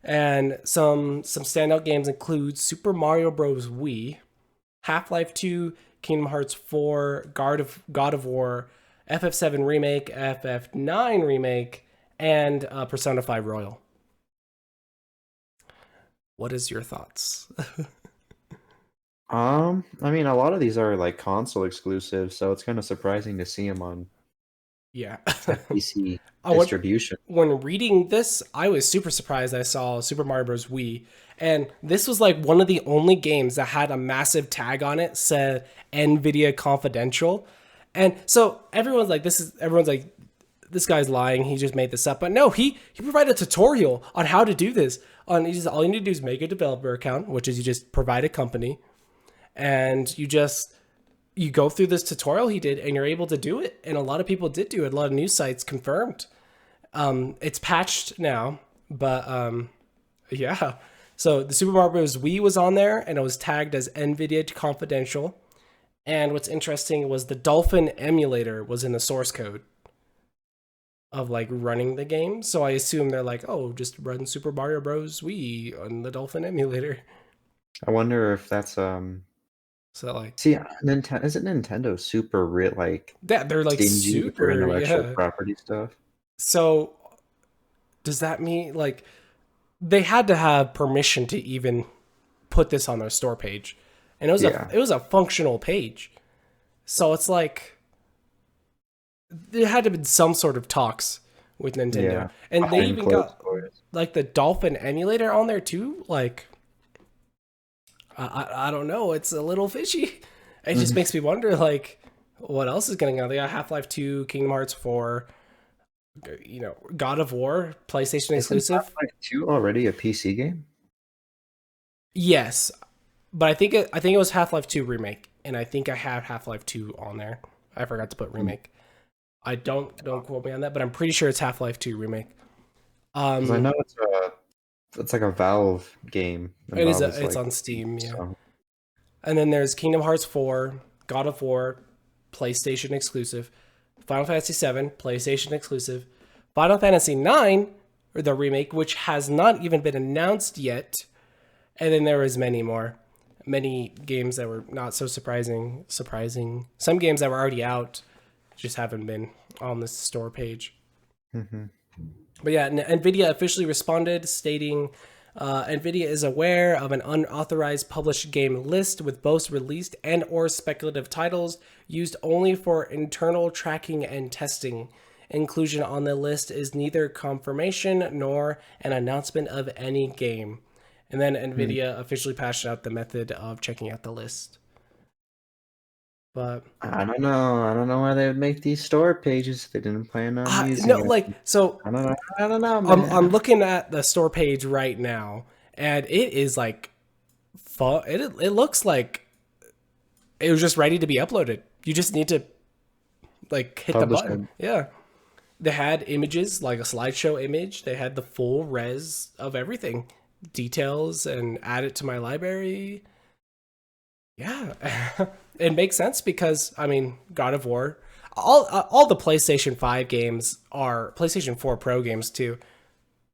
S2: And some standout games include Super Mario Bros. Wii, Half-Life 2, Kingdom Hearts 4, God of War, FF7 Remake, FF9 Remake, and Persona 5 Royal. What is your thoughts?
S1: I mean, a lot of these are like console exclusive, so it's kind of surprising to see them on
S2: Yeah.
S1: a PC
S2: I want,
S1: distribution.
S2: when reading this, I was super surprised I saw Super Mario Bros. Wii. And this was like one of the only games that had a massive tag on it, said NVIDIA Confidential. And so everyone's like, this guy's lying. He just made this up. But no, he provided a tutorial on how to do this. All you need to do is make a developer account, which is you just provide a company, and you go through this tutorial he did, and you're able to do it. And a lot of people did do it. A lot of news sites confirmed. It's patched now, but yeah. So the Super Mario Bros. Wii was on there, and it was tagged as Nvidia Confidential. And what's interesting was the Dolphin emulator was in the source code of like running the game. So I assume they're like, oh, just run Super Mario Bros. Wii on the Dolphin emulator.
S1: I wonder if that's
S2: So like,
S1: see, Nintendo isn't Nintendo super real like
S2: they're like
S1: stingy for
S2: super
S1: intellectual property stuff.
S2: So does that mean like they had to have permission to even put this on their store page? And it was a functional page. So it's like there had to have been some sort of talks with Nintendo.
S1: Yeah.
S2: And they even got like the Dolphin emulator on there too. Like I don't know, it's a little fishy. It just makes me wonder like what else is going on. They got Half-Life 2, Kingdom Hearts 4, you know, God of War, PlayStation exclusive.
S1: Half-Life 2 already a PC game?
S2: Yes. But I think it was Half-Life 2 remake, and I think I have Half-Life 2 on there. I forgot to put remake. I don't quote me on that, but I'm pretty sure it's Half-Life 2 remake.
S1: 'Cause I know it's like a Valve game.
S2: It is. It's on Steam. Yeah. So. And then there's Kingdom Hearts 4, God of War, PlayStation exclusive, Final Fantasy 7, PlayStation exclusive, Final Fantasy 9, or the remake, which has not even been announced yet, and then there was many more. Many games that were not so surprising. Some games that were already out just haven't been on the store page. But yeah, Nvidia officially responded stating, Nvidia is aware of an unauthorized published game list with both released and or speculative titles used only for internal tracking and testing. Inclusion on the list is neither confirmation nor an announcement of any game. And then Nvidia officially patched out the method of checking out the list. But
S1: I don't know why they would make these store pages if they didn't plan on using
S2: no,
S1: it.
S2: like so.
S1: I don't know. Man.
S2: I'm looking at the store page right now, and it is like, it looks like it was just ready to be uploaded. You just need to like hit the button. Yeah, they had images like a slideshow image. They had the full res of everything. Details and add it to my library. Yeah, it makes sense because I mean, God of War, all the PlayStation 5 games are PlayStation 4 Pro games too.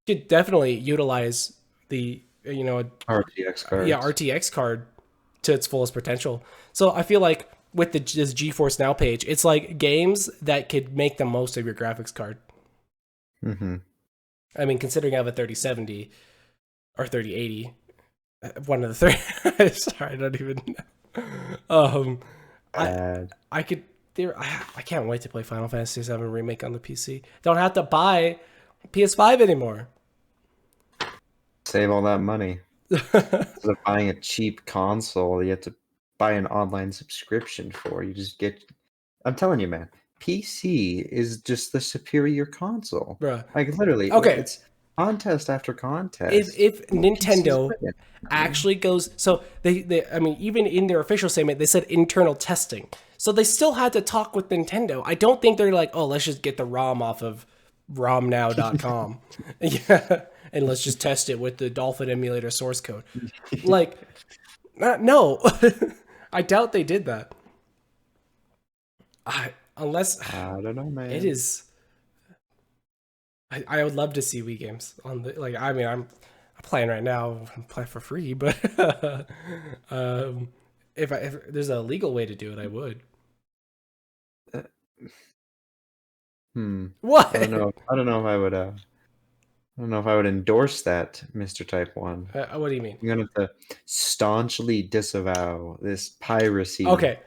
S2: You could definitely utilize the
S1: RTX card.
S2: Yeah, RTX card to its fullest potential. So I feel like with this GeForce Now page, it's like games that could make the most of your graphics card. I mean, considering I have a 3070. Or 3080, one of the three. Sorry, I don't even know. I could. I can't wait to play Final Fantasy VII Remake on the PC. Don't have to buy PS5 anymore.
S1: Save all that money. Instead of buying a cheap console, you have to buy an online subscription for. You just get. I'm telling you, man. PC is just the superior console.
S2: Bruh.
S1: Like literally.
S2: Okay.
S1: It's contest after contest.
S2: If Nintendo actually goes, so they I mean, even in their official statement, they said internal testing. So they still had to talk with Nintendo. I don't think they're like, oh, let's just get the ROM off of romnow.com. Yeah, and let's just test it with the Dolphin emulator source code. Like, no, I doubt they did that. Unless
S1: I don't know, man.
S2: It is. I would love to see Wii games on the like. I mean, I'm playing right now. I'm playing for free, but if there's a legal way to do it, I would. What?
S1: I don't know. I don't know if I would. I don't know if I would endorse that, Mr. Type 1.
S2: What do you mean?
S1: You're gonna have to staunchly disavow this piracy.
S2: Okay,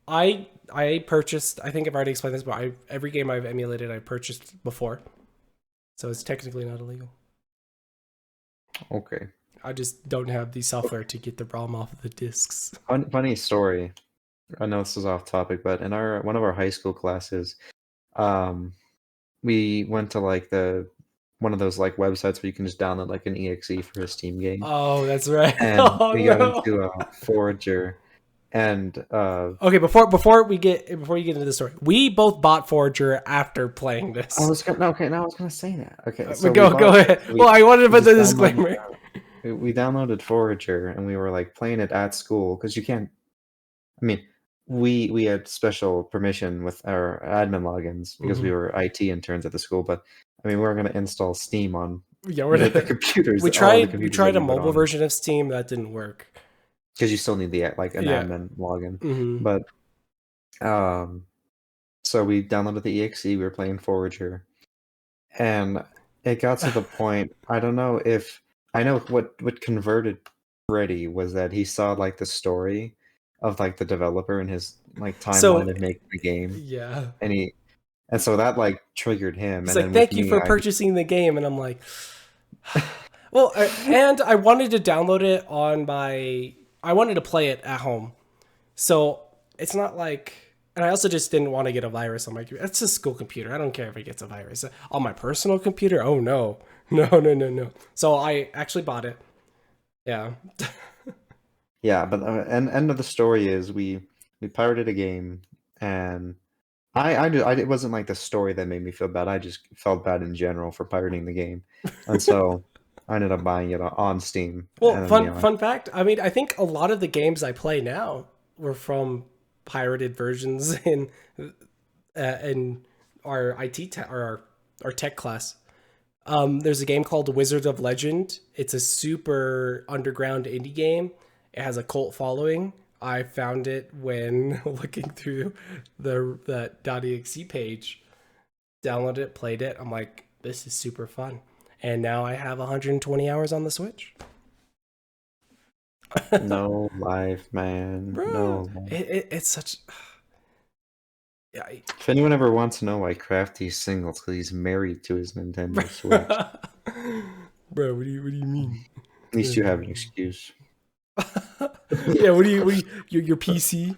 S2: I purchased. I think I've already explained this, but every game I've emulated, I purchased before. So it's technically not illegal.
S1: Okay.
S2: I just don't have the software to get the ROM off of the discs.
S1: Funny story. I know this is off topic, but in one of our high school classes, we went to like one of those like websites where you can just download like an exe for a Steam game,
S2: Oh, that's right.
S1: and
S2: Oh
S1: we got
S2: no.
S1: into Forager, and
S2: Okay, before you get into the story, we both bought Forager after playing this.
S1: I was gonna say that. Okay, so
S2: But go ahead. Well, I wanted to put the disclaimer.
S1: We downloaded Forager and we were like playing it at school because you can't. I mean, we had special permission with our admin logins because we were IT interns at the school. But I mean, we weren't going to install Steam on the computers.
S2: We tried a mobile version of Steam that didn't work
S1: because you still need the like an admin login. But so we downloaded the exe. We were playing Forager, and it got to the point. I don't know if I know what converted Freddy was that he saw like the story of like the developer and his like timeline of making the game.
S2: Yeah.
S1: And so that like triggered him.
S2: He's
S1: and
S2: like, thank you for purchasing the game. And I'm like, well, and I wanted to download it I wanted to play it at home. So it's not like, and I also just didn't want to get a virus on my computer. It's a school computer. I don't care if it gets a virus. On my personal computer? Oh, no. No. So I actually bought it. Yeah.
S1: Yeah, but end of the story is we pirated a game, and it wasn't like the story that made me feel bad. I just felt bad in general for pirating the game, and so I ended up buying it on Steam.
S2: Well, fun fact. I mean, I think a lot of the games I play now were from pirated versions in our our tech class. There's a game called Wizard of Legend. It's a super underground indie game. It has a cult following. I found it when looking through the .exe page. Downloaded it, played it. I'm like, this is super fun. And now I have 120 hours on the Switch.
S1: No life, man.
S2: Bro,
S1: no life.
S2: It's such... Yeah.
S1: If anyone ever wants to know why Crafty's single, it's because he's married to his Nintendo Switch.
S2: Bro, what do you mean?
S1: At least you have an excuse.
S2: Yeah, what do you your PC?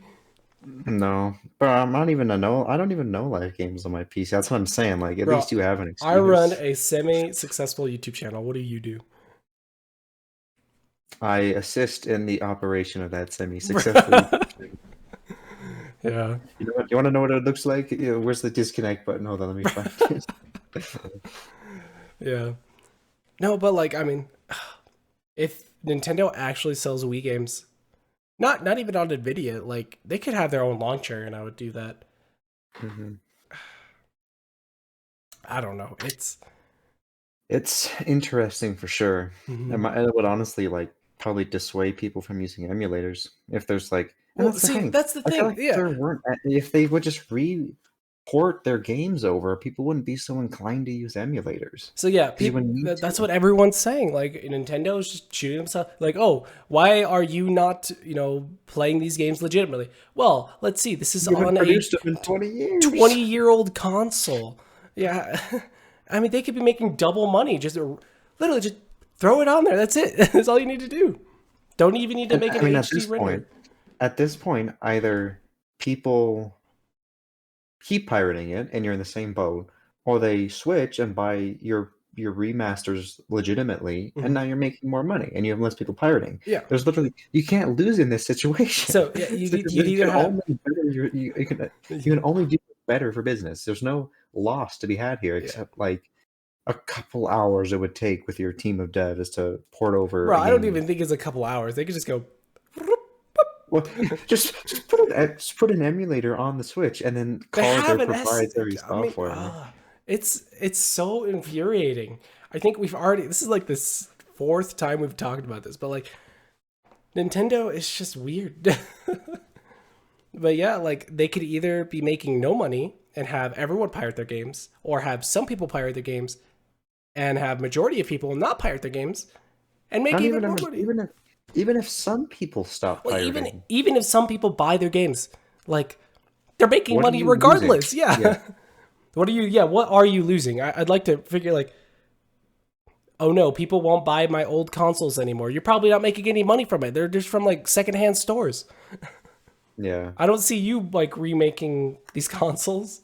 S1: No, but I don't even know live games on my PC. That's what I'm saying. Like, at least you have an excuse.
S2: I run a semi-successful YouTube channel. What do you do?
S1: I assist in the operation of that semi-successful.
S2: Yeah.
S1: You know what? You want to know what it looks like? Where's the disconnect button? Hold on, let me find it.
S2: Yeah. No, but like, I mean, if Nintendo actually sells Wii games, not even on Nvidia, like they could have their own launcher, and I would do that. I don't know.
S1: It's interesting for sure. It would honestly like probably dissuade people from using emulators if there's like.
S2: Well, that's the thing.
S1: Like if they would just report their games over, people wouldn't be so inclined to use emulators.
S2: So yeah, that's what everyone's saying. Like Nintendo's just shooting themselves. Like, oh, why are you not, playing these games legitimately? Well, let's see. This is on a 20-year-old console. Yeah, I mean they could be making double money. Just literally just throw it on there. That's it. That's all you need to do. Don't even need to make an HD render.
S1: At this point, either people keep pirating it and you're in the same boat, or they switch and buy your remasters legitimately, and now you're making more money and you have less people pirating.
S2: Yeah,
S1: there's literally you can't lose in this situation.
S2: So yeah, you
S1: can only do better for business. There's no loss to be had here except like a couple hours it would take with your team of devs to port over.
S2: Bro, I don't even think it's a couple hours. They could just go.
S1: Well, just put an emulator on the Switch and then call it their proprietary software.
S2: It's so infuriating. I think this is like this fourth time we've talked about this, but like Nintendo is just weird. But yeah, like they could either be making no money and have everyone pirate their games, or have some people pirate their games and have majority of people not pirate their games and make even more money.
S1: Even if some people stop pirating.
S2: Even if some people buy their games, like they're making money regardless. Yeah. What are you losing? I'd like to figure like, oh no, people won't buy my old consoles anymore. You're probably not making any money from it. They're just from like secondhand stores.
S1: Yeah.
S2: I don't see you like remaking these consoles.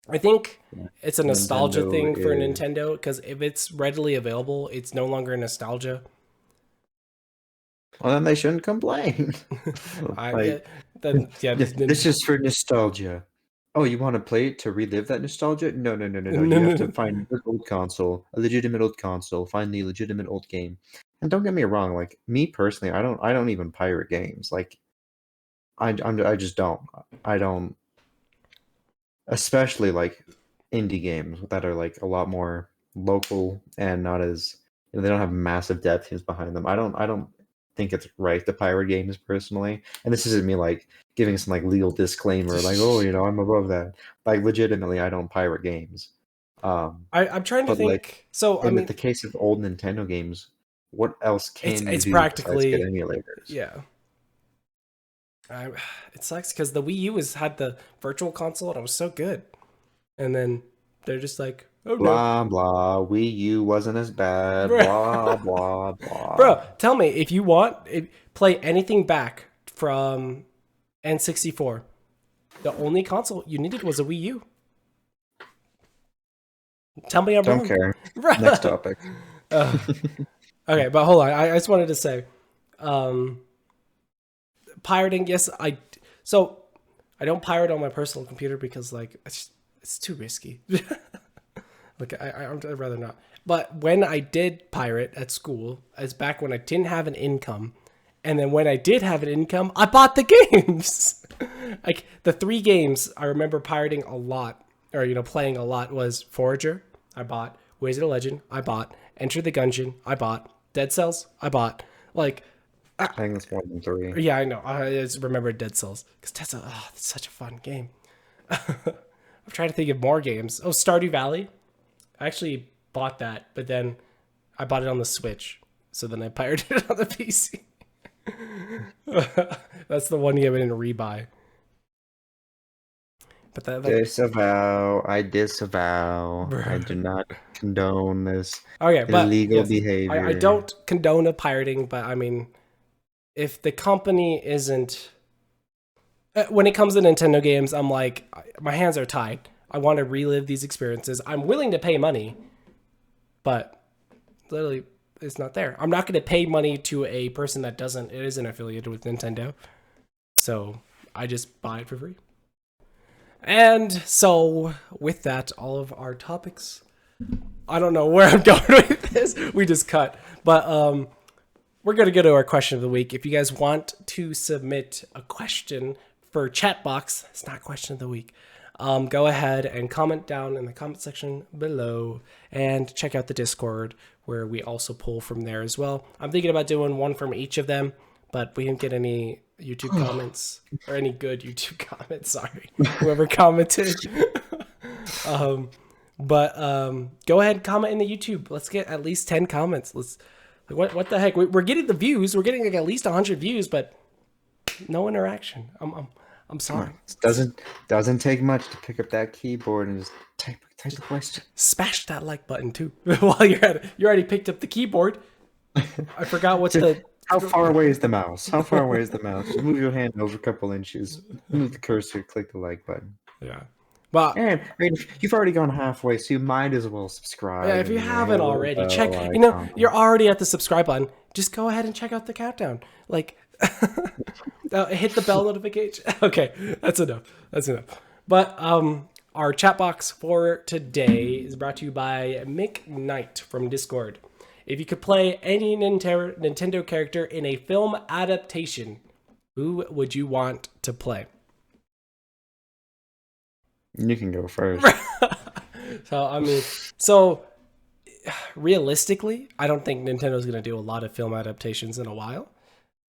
S2: I think it's a nostalgia
S1: Nintendo
S2: thing for
S1: is-
S2: Nintendo, because if it's readily available, it's no longer nostalgia.
S1: Well, then they shouldn't complain. Like, this is for nostalgia. Oh, you want to play it to relive that nostalgia? No. You have to find a old console, a legitimate old console, find the legitimate old game. And don't get me wrong, like me personally, I don't even pirate games. Like I just don't. I don't, especially like indie games that are like a lot more local and not as, they don't have massive depth teams behind them. I don't think it's right to pirate games personally. And this isn't me like giving some like legal disclaimer like, oh, I'm above that. Like legitimately, I don't pirate games.
S2: I'm trying to
S1: But
S2: think.
S1: like,
S2: So I
S1: in
S2: mean,
S1: the case of old Nintendo games, what else can you
S2: it's
S1: do
S2: practically
S1: besides get emulators?
S2: yeah. It sucks because the Wii U had the virtual console and it was so good, and then they're just like, oh no,
S1: Blah blah. Wii U wasn't as bad.
S2: Bruh.
S1: Blah blah blah.
S2: bro. Tell me if you want play anything back from N64. The only console you needed was a Wii U. Tell me I'm
S1: Don't
S2: wrong.
S1: care.
S2: Bruh.
S1: Next topic.
S2: Okay, but hold on. I just wanted to say, pirating. Yes, so I don't pirate on my personal computer because like it's too risky. Like I'd rather not. But when I did pirate at school, as back when I didn't have an income, and then when I did have an income, I bought the games. Like the 3 games I remember pirating a lot, or playing a lot, was Forager, I bought. Wizard of Legend, I bought. Enter the Gungeon, I bought. Dead Cells, I bought. Like,
S1: I think it's more than 3.
S2: yeah, I know. I just remember Dead Cells because Dead Cells, it's such a fun game. I'm trying to think of more games. Oh, Stardew Valley. I actually bought that, but then I bought it on the Switch, so then I pirated it on the PC. That's the one game I didn't rebuy. But
S1: Disavow. I disavow.
S2: Bruh.
S1: I do not condone this
S2: okay, but
S1: illegal
S2: yes,
S1: behavior.
S2: I don't condone a pirating, but I mean, if the company isn't, when it comes to Nintendo games, I'm like, my hands are tied. I want to relive these experiences. I'm willing to pay money, but literally, it's not there. I'm not going to pay money to a person that isn't affiliated with Nintendo. So I just buy it for free. And so with that, all of our topics, I don't know where I'm going with this. We just cut, but we're going to go to our question of the week. If you guys want to submit a question for chat box, it's not question of the week. Go ahead and comment down in the comment section below and check out the Discord where we also pull from there as well. I'm thinking about doing one from each of them, but we didn't get any YouTube comments or any good YouTube comments. Sorry, whoever commented. But go ahead and comment in the YouTube. Let's get at least 10 comments. What the heck? We're getting the views. We're getting like at least 100 views, but no interaction. I'm sorry.
S1: It doesn't take much to pick up that keyboard and just type the question.
S2: Smash that like button too while you're at it. You already picked up the keyboard. I forgot what's the.
S1: How far away is the mouse? How far away is the mouse? Just move your hand over a couple inches. Move the cursor. Click the like button.
S2: Yeah. But
S1: And I mean, you've already gone halfway, so you might as well subscribe.
S2: yeah, if you haven't already, check.
S1: Icon.
S2: You're already at the subscribe button. Just go ahead and check out the countdown. Like, hit the bell notification. Okay, that's enough. But our chat box for today is brought to you by Mick Knight from Discord. If you could play any Nintendo character in a film adaptation, who would you want to play?
S1: You can go first.
S2: So realistically, I don't think Nintendo's going to do a lot of film adaptations in a while.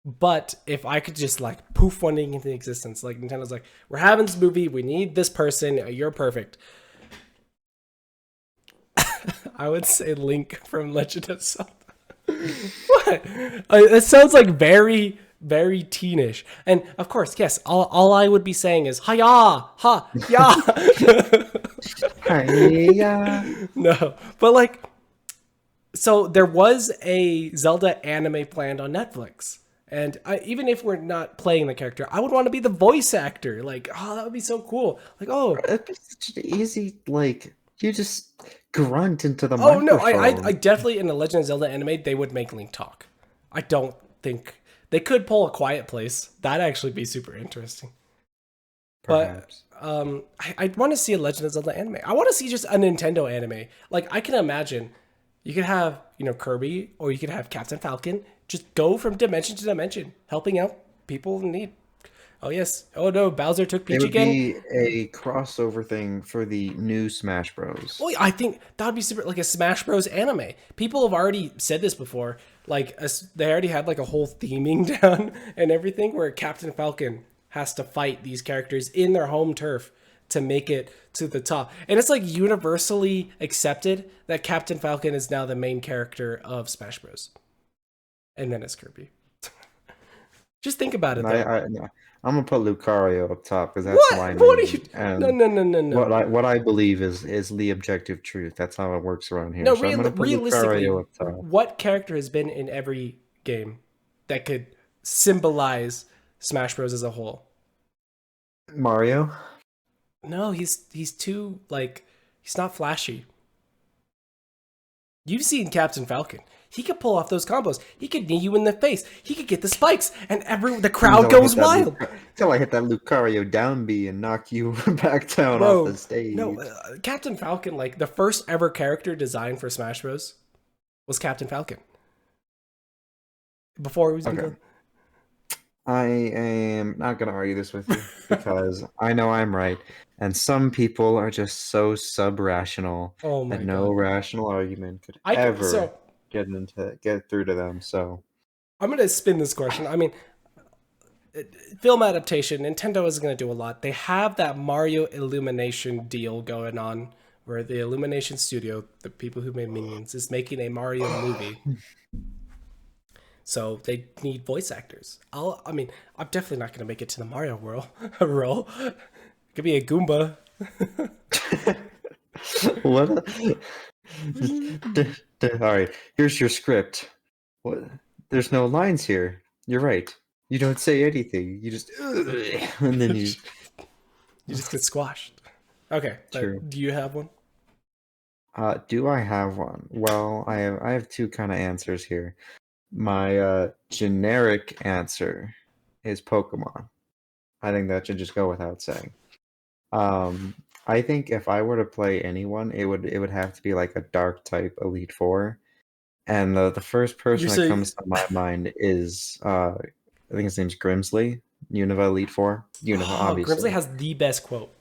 S2: But if I could just like poof one thing into existence, like Nintendo's like, we're having this movie, we need this person, you're perfect. I would say Link from Legend of Zelda. What? It sounds like very, very teenish. And of course, yes, all I would be saying is hiya, ha, ya.
S1: Hiya.
S2: No, but like, so there was a Zelda anime planned on Netflix, And even if we're not playing the character, I would want to be the voice actor. Like, oh, that would be so cool. Like, oh,
S1: It'd be such an easy, like, you just grunt into the
S2: oh no,
S1: microphone.
S2: I definitely in the Legend of Zelda anime they would make Link talk. I don't think they could pull a Quiet Place. That'd actually be super interesting.
S1: Perhaps.
S2: But I want to see a Legend of Zelda anime. I want to see just a Nintendo anime. Like I can imagine, you could have Kirby or you could have Captain Falcon. Just go from dimension to dimension, helping out people in need. Oh yes. Oh no, Bowser took Peach
S1: It would
S2: again.
S1: be a crossover thing for the new Smash Bros.
S2: Well, I think that would be super, like a Smash Bros. Anime. People have already said this before. Like they already had like a whole theming down and everything, where Captain Falcon has to fight these characters in their home turf to make it to the top. And it's like universally accepted that Captain Falcon is now the main character of Smash Bros. And then it's Kirby. Just think about it.
S1: I'm gonna put Lucario up top because that's
S2: What? What are you? No.
S1: What I believe is the objective truth. That's how it works around here.
S2: No,
S1: So I'm gonna put
S2: realistically,
S1: Lucario up top.
S2: what character has been in every game that could symbolize Smash Bros. As a whole?
S1: Mario.
S2: No, he's too like he's not flashy. You've seen Captain Falcon. He could pull off those combos. He could knee you in the face. He could get the spikes, and the crowd goes wild.
S1: Until I hit that Lucario down B and knock you back down off the stage.
S2: No, Captain Falcon, like the first ever character designed for Smash Bros. Was Captain Falcon. Before he was
S1: okay. I am not going to argue this with you because I know I'm right. And some people are just so sub-rational that no rational argument could ever get through to them. So
S2: I'm going to spin this question. I mean, film adaptation, Nintendo is going to do a lot. They have that Mario Illumination deal going on where the Illumination Studio, the people who made Minions, is making a Mario movie. So they need voice actors. I'm definitely not going to make it to the Mario world. It could be a Goomba.
S1: What? All right, here's your script. What? There's no lines here. You're right. You don't say anything. You just and then you
S2: just get squashed. Okay.
S1: True.
S2: Do you have one?
S1: Do I have one? Well, I have two kind of answers here. My generic answer is Pokemon. I think that should just go without saying. I think if I were to play anyone, it would have to be like a dark type Elite Four, and the first person that comes to my mind is I think his name's Grimsley, Unova Elite Four. Unova, obviously.
S2: Grimsley has the best quote.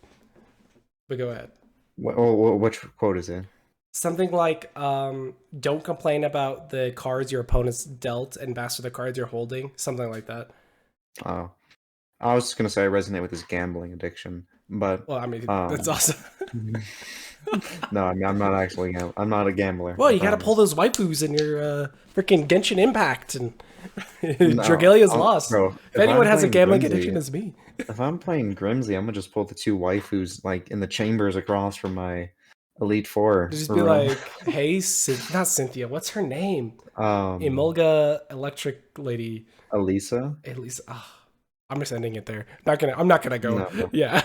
S2: But go ahead.
S1: Which quote is it?
S2: Something like, don't complain about the cards your opponent's dealt and master the cards you're holding. Something like that.
S1: Oh. I was just going to say I resonate with his gambling addiction, but...
S2: Well, I mean, that's awesome.
S1: No, I mean, I'm not actually... I'm not a gambler.
S2: Well, you got to pull those waifus in your freaking Genshin Impact, and Dragelia's lost. Bro, if anyone has a gambling addiction, it's me.
S1: If I'm playing Grimsley, I'm going to just pull the two waifus like in the chambers across from my Elite Four.
S2: Just be like, hey, not Cynthia, what's her name? Emolga Electric Lady.
S1: Elisa?
S2: Elisa. Oh, I'm just ending it there. I'm not gonna go. No. Yeah.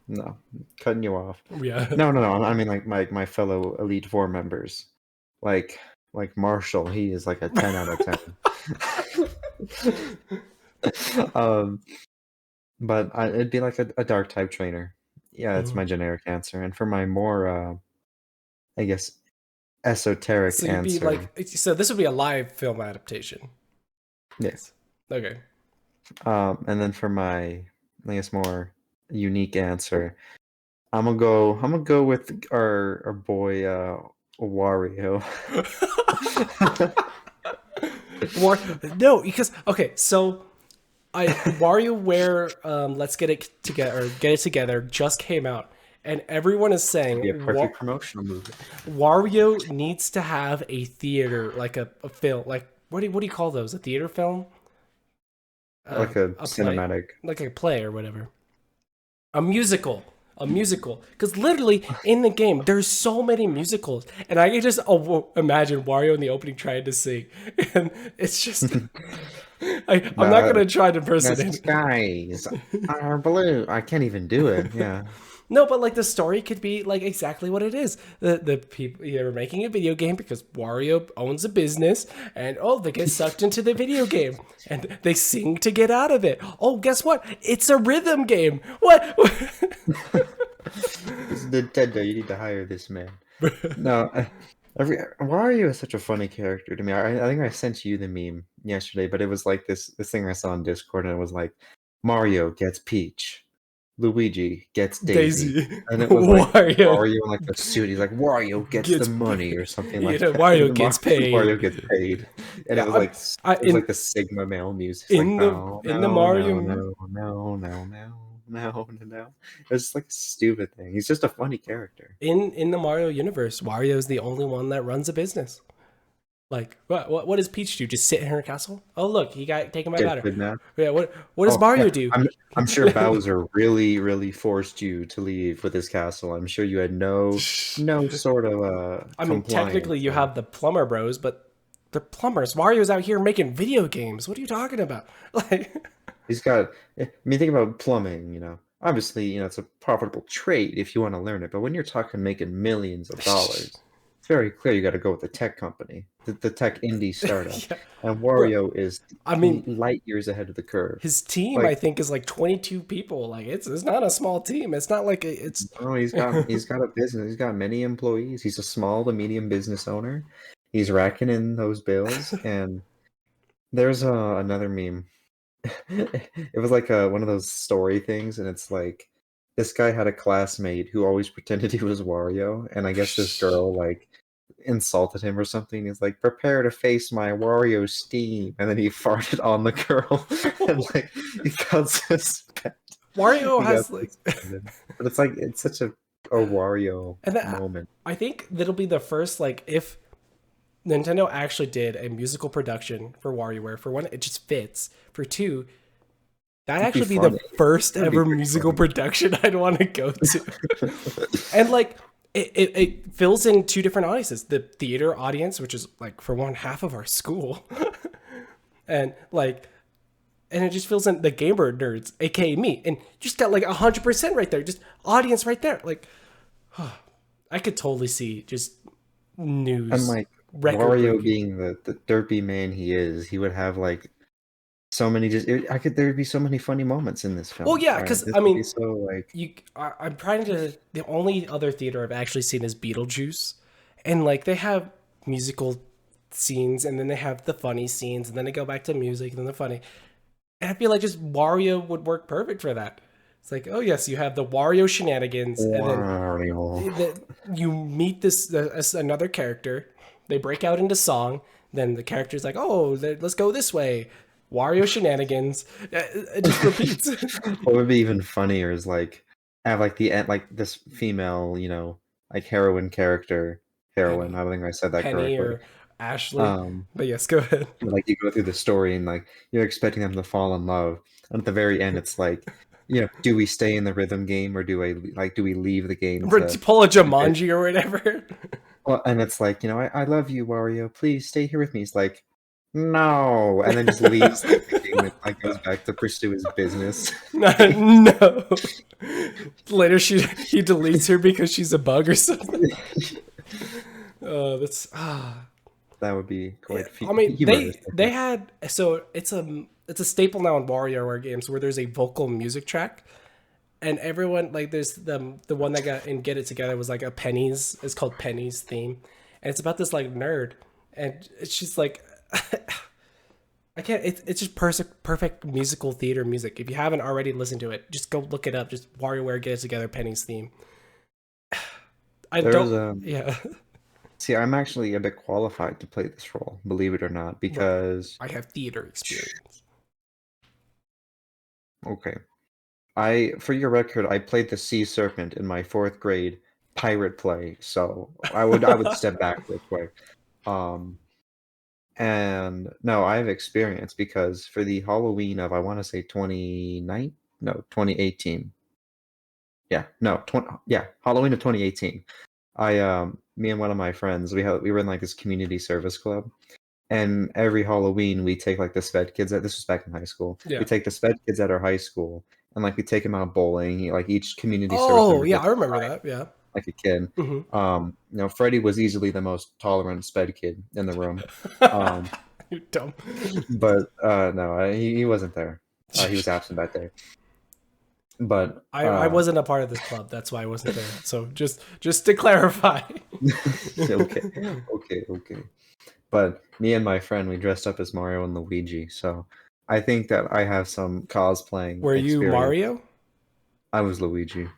S1: No. Cutting you off.
S2: Yeah.
S1: No. I mean like my fellow Elite Four members. Like Marshall, he is like a 10 out of 10. But it'd be like a dark type trainer. Yeah, that's my generic answer. And for my more, I guess, esoteric answer.
S2: So this would be a live film adaptation.
S1: Yes.
S2: Okay.
S1: And then for my, I guess, more unique answer, I'm gonna go with our boy Wario.
S2: No, because okay, so WarioWare Let's Get It Together just came out, and everyone is saying
S1: it'd be a perfect promotional movie.
S2: Wario needs to have a theater, like a film, like what do you call those? A theater film?
S1: Like a cinematic,
S2: like a play or whatever. A musical, because literally in the game there's so many musicals, and I can just imagine Wario in the opening trying to sing, and it's just I'm not
S1: The,
S2: gonna try to
S1: the
S2: impersonate.
S1: skies are blue. I can't even do it. Yeah.
S2: No, but like the story could be like exactly what it is. The people they're making a video game because Wario owns a business, and oh, they get sucked into the video game, and they sing to get out of it. Oh, guess what? It's a rhythm game. What?
S1: This is Nintendo. You need to hire this man. No, Wario is such a funny character to me. I think I sent you the meme yesterday, but it was like this thing I saw on Discord, and it was like Mario gets Peach, Luigi gets Daisy,
S2: Daisy,
S1: and it was like
S2: Wario
S1: Wario in like a suit. He's like Wario gets the
S2: gets
S1: money or something
S2: you
S1: like
S2: know,
S1: that. And
S2: Wario
S1: then
S2: gets paid.
S1: Wario gets paid, and
S2: Yeah,
S1: it was like the Sigma male music. It's like no,
S2: in the
S1: no, no,
S2: Mario
S1: no, no, no, no. No, no, no. It's like a stupid thing. He's just a funny character.
S2: in the Mario universe, Wario is the only one that runs a business. Like what does Peach do? Just sit in her castle? Oh look, he got taken by
S1: Get
S2: Bowser.
S1: kidnapped.
S2: Yeah, what does
S1: Oh, yeah.
S2: Mario do?
S1: I'm sure Bowser really, really forced you to leave with his castle. I'm sure you had no sort of
S2: I mean,
S1: compliance
S2: technically you
S1: there.
S2: have the plumber bros, but they're plumbers. Mario's out here making video games. What are you talking about? Like
S1: He's got. I mean, think about plumbing. Obviously, it's a profitable trade if you want to learn it. But when you're talking making millions of dollars, it's very clear you got to go with the tech company, the tech indie startup.
S2: yeah.
S1: And
S2: Bro,
S1: Wario is
S2: I mean,
S1: light years ahead of the curve.
S2: his team I
S1: Like,
S2: think is like 22 people. Like it's not a small team. It's not like it's
S1: oh, he's got a business. He's got many employees. He's a small to medium business owner. He's racking in those bills. And there's another meme. It was like one of those story things, and it's like this guy had a classmate who always pretended he was Wario, and I guess this girl like insulted him or something. He's like, "Prepare to face my Wario steam," and then he farted on the girl, and like he got suspended.
S2: Wario
S1: He got
S2: has like
S1: suspended. But it's like it's such a Wario
S2: and
S1: moment.
S2: I think that'll be the first like if Nintendo actually did a musical production for WarioWare. For one, it just fits. For two, that'd
S1: It'd be
S2: actually be the
S1: funny.
S2: first
S1: That'd be
S2: ever
S1: pretty
S2: musical
S1: funny.
S2: production I'd want to go to. And like it fills in two different audiences. The theater audience, which is like for one half of our school. and it just fills in the gamer nerds, aka me. And you just got like 100% right there. Just audience right there. Like I could totally see just news.
S1: And like
S2: record
S1: Wario
S2: breaking.
S1: being the derpy man he is, he would have like so many there'd be so many funny moments in this film.
S2: Well, yeah,
S1: Right?
S2: because
S1: This
S2: I
S1: would be
S2: mean,
S1: so like
S2: I'm trying to. The only other theater I've actually seen is Beetlejuice, and like they have musical scenes, and then they have the funny scenes, and then they go back to music, and then the funny. And I feel like just Wario would work perfect for that. It's like, oh yes, you have the Wario shenanigans, and then
S1: Wario.
S2: you meet this another character. They break out into song. Then the character's like, oh, let's go this way. Wario shenanigans. It just repeats.
S1: What would be even funnier is like have like the end like this female, like heroine character. Heroine.
S2: Penny,
S1: I don't think I said that
S2: Penny
S1: correctly.
S2: or Ashley.
S1: Um,
S2: But yes, go ahead.
S1: like you go through the story and like you're expecting them to fall in love, and at the very end, it's like, do we stay in the rhythm game or do we leave the game to
S2: Pull a Jumanji or whatever.
S1: Well, and it's like, I love you, Wario. Please stay here with me. He's like, no, and then just leaves the game and like goes back to pursue his business.
S2: No. Later, he deletes her because she's a bug or something. That's
S1: That would be quite.
S2: I mean,
S1: humorous.
S2: they had so it's a staple now in WarioWare games where there's a vocal music track, and everyone like there's the one that got in Get It Together was like a Penny's. It's called Penny's theme, and it's about this like nerd, and it's just like I can't. It's just perfect musical theater music. If you haven't already listened to it, just go look it up. Just WarioWare Get It Together Penny's theme. Yeah.
S1: See, I'm actually a bit qualified to play this role, believe it or not, because
S2: I have theater experience.
S1: Okay, for your record, I played the Sea Serpent in my 4th grade pirate play, so I would step back real quick. And no, I have experience because for the Halloween of I want to say 2018. Yeah, no, Halloween of 2018. Me and one of my friends, we were in like this community service club, And every Halloween we take like the sped kids. This was back in high school.
S2: Yeah.
S1: We take the sped kids at our high school, and like we take them out bowling. Like each community service
S2: Oh,
S1: member
S2: yeah,
S1: gets
S2: I remember
S1: assigned,
S2: that. Yeah.
S1: like a kid. Freddy was easily the most tolerant sped kid in the room.
S2: You dumb.
S1: But no, he wasn't there. He was absent that day. But
S2: I wasn't a part of this club. That's why I wasn't there. So just to clarify.
S1: okay. But me and my friend, we dressed up as Mario and Luigi. So I think that I have some cosplaying.
S2: Were you
S1: experience.
S2: Mario?
S1: I was Luigi.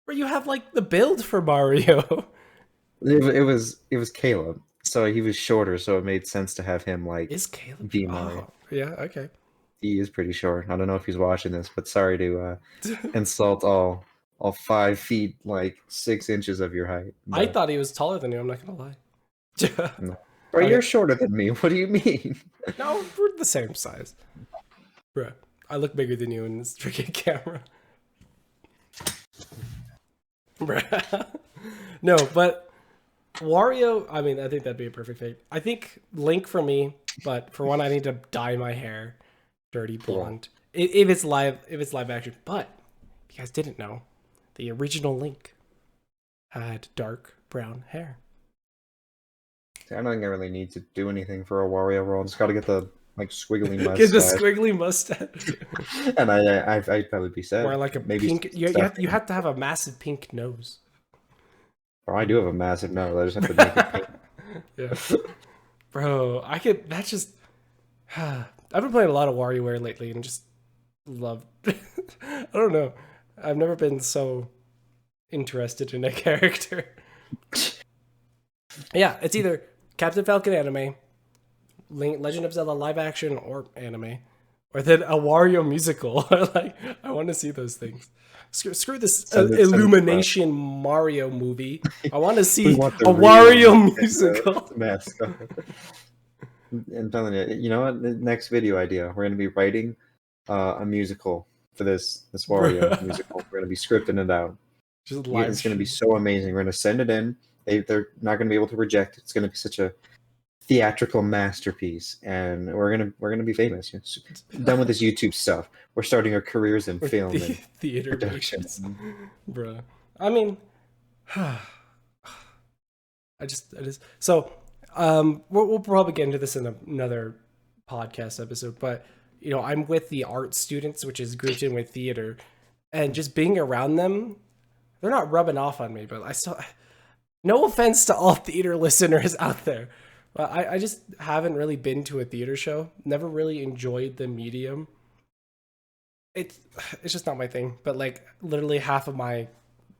S2: Where you have like the build for Mario.
S1: It was Caleb. So he was shorter, so it made sense to have him like
S2: Is Caleb
S1: be Mario.
S2: Oh, yeah, okay.
S1: He is pretty short. I don't know if he's watching this, but sorry to insult all 5 feet like 6 inches of your height. But,
S2: I thought he was taller than you, I'm not gonna lie.
S1: no. Bro, you're shorter than me. What do you mean?
S2: No, we're the same size. Bruh, I look bigger than you in this freaking camera. Bruh. No, but Wario, I mean, I think that'd be a perfect fit. I think Link for me, but for one, I need to dye my hair dirty blonde. If it's live action. But if you guys didn't know, the original Link had dark brown hair.
S1: I don't think I really need to do anything for a Wario role. I just got to get the like squiggly mustache.
S2: Get the squiggly mustache.
S1: And I'd probably be sad.
S2: Or like a
S1: maybe
S2: pink. You have to have a massive pink nose.
S1: Oh, I do have a massive nose. I just have to make it pink.
S2: Yeah, bro. That's just. I've been playing a lot of WarioWare lately and just love. I don't know. I've never been so interested in a character. Yeah, it's either Captain Falcon anime, Legend of Zelda live action or anime, or then a Wario musical. Like, I want to see those things. Screw this Illumination Mario movie. I want to see a Wario musical.
S1: Mascot. I'm telling you, you know what? The next video idea, we're gonna be writing a musical for this Wario musical. We're gonna be scripting it out. It's gonna be so amazing. We're gonna send it in. They're not gonna be able to reject it. It's gonna be such a theatrical masterpiece, and we're gonna be famous. Done with this YouTube stuff. We're starting our careers in film and
S2: theater
S1: production,
S2: bro. I mean, I just so. We'll probably get into this in another podcast episode, but you know, I'm with the art students, which is grouped in with theater, and just being around them, they're not rubbing off on me, but I still, no offense to all theater listeners out there, but I just haven't really been to a theater show, never really enjoyed the medium. It's just not my thing, but like literally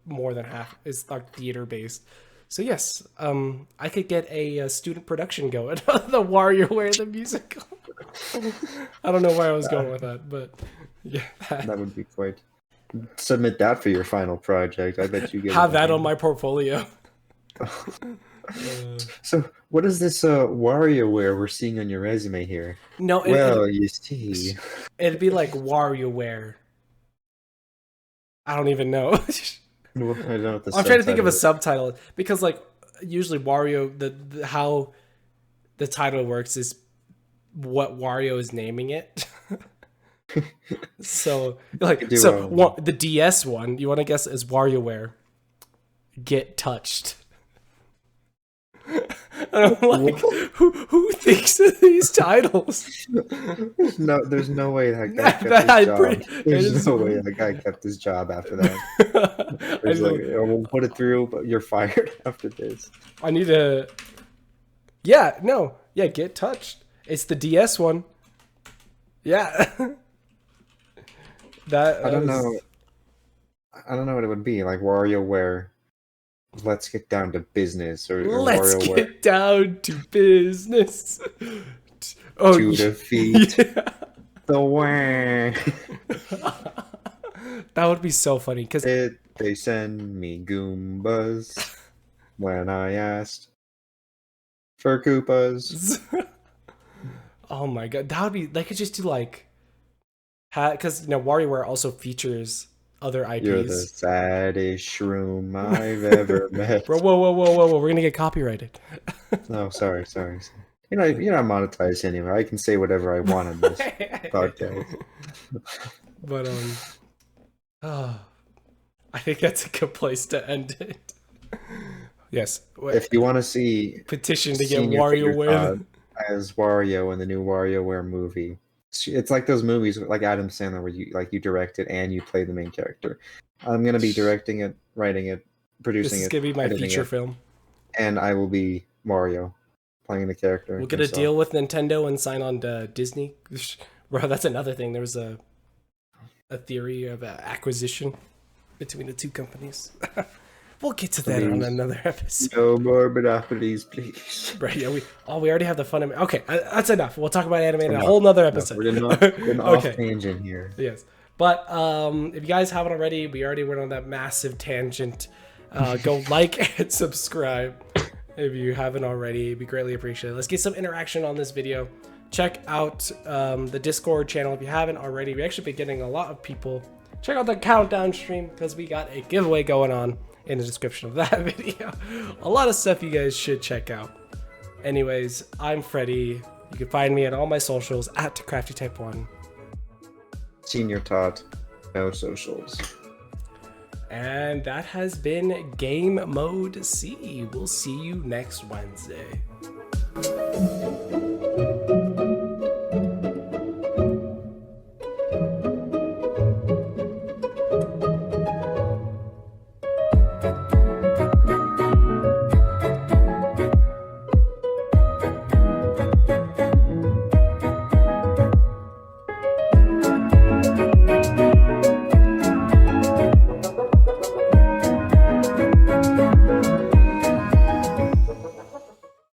S2: more than half is like theater based. So yes, I could get a student production going on the WarioWare the musical. I don't know where I was going with that, but yeah,
S1: that would be quite. Submit that for your final project. I bet you get
S2: have that on my portfolio.
S1: So, what is this WarioWare we're seeing on your resume here?
S2: No,
S1: you see,
S2: it'd be like WarioWare. I don't even know.
S1: I don't know what
S2: I'm trying to think of a subtitle because, like, usually Wario, the how the title works is what Wario is naming it. So, like, the DS one, you want to guess is WarioWare. Get touched. And I'm like, who thinks of these titles?
S1: There's no way that guy kept his job. There's no way that guy kept his job after that. He's like, we'll put it through, but you're fired after this.
S2: I need to. Yeah, get touched. It's the DS one. Yeah.
S1: I don't know. I don't know what it would be like. WarioWare. Let's get down to business, or
S2: let's
S1: WarioWare.
S2: Get down to business.
S1: To defeat the Wang.
S2: That would be so funny because
S1: they send me Goombas when I asked for Koopas.
S2: Oh my god, that would be. They could just do like, because WarioWare also features other IPs.
S1: You're the saddest shroom I've ever met.
S2: Bro, whoa, we're gonna get copyrighted.
S1: No, sorry. you're not monetized anyway. I can say whatever I want in this podcast.
S2: But I think that's a good place to end it. Yes.
S1: If you want to see
S2: petition to get
S1: Senior
S2: WarioWare
S1: as Wario in the new WarioWare movie, it's like those movies like Adam Sandler where you direct it and you play the main character. I'm gonna be directing it, writing it, producing it.
S2: This is gonna be my feature film,
S1: and I will be Mario playing the character.
S2: We'll get a deal with Nintendo and sign on to Disney. Bro, that's another thing. There was a theory of acquisition between the two companies. We'll get to that on another episode.
S1: No more monopolies, please.
S2: Right, yeah, we already have the fun. Okay, that's enough. We'll talk about anime in a whole nother episode.
S1: We're getting off tangent here.
S2: Yes, but if you guys haven't already, we already went on that massive tangent. Go like and subscribe if you haven't already. It'd be greatly appreciated. Let's get some interaction on this video. Check out the Discord channel if you haven't already. We actually been getting a lot of people. Check out the countdown stream because we got a giveaway going on in the description of that video. A lot of stuff you guys should check out. Anyways, I'm Freddy. You can find me at all my socials at CraftyType1.
S1: TatorTot, no socials.
S2: And that has been Gamemode C. We'll see you next Wednesday.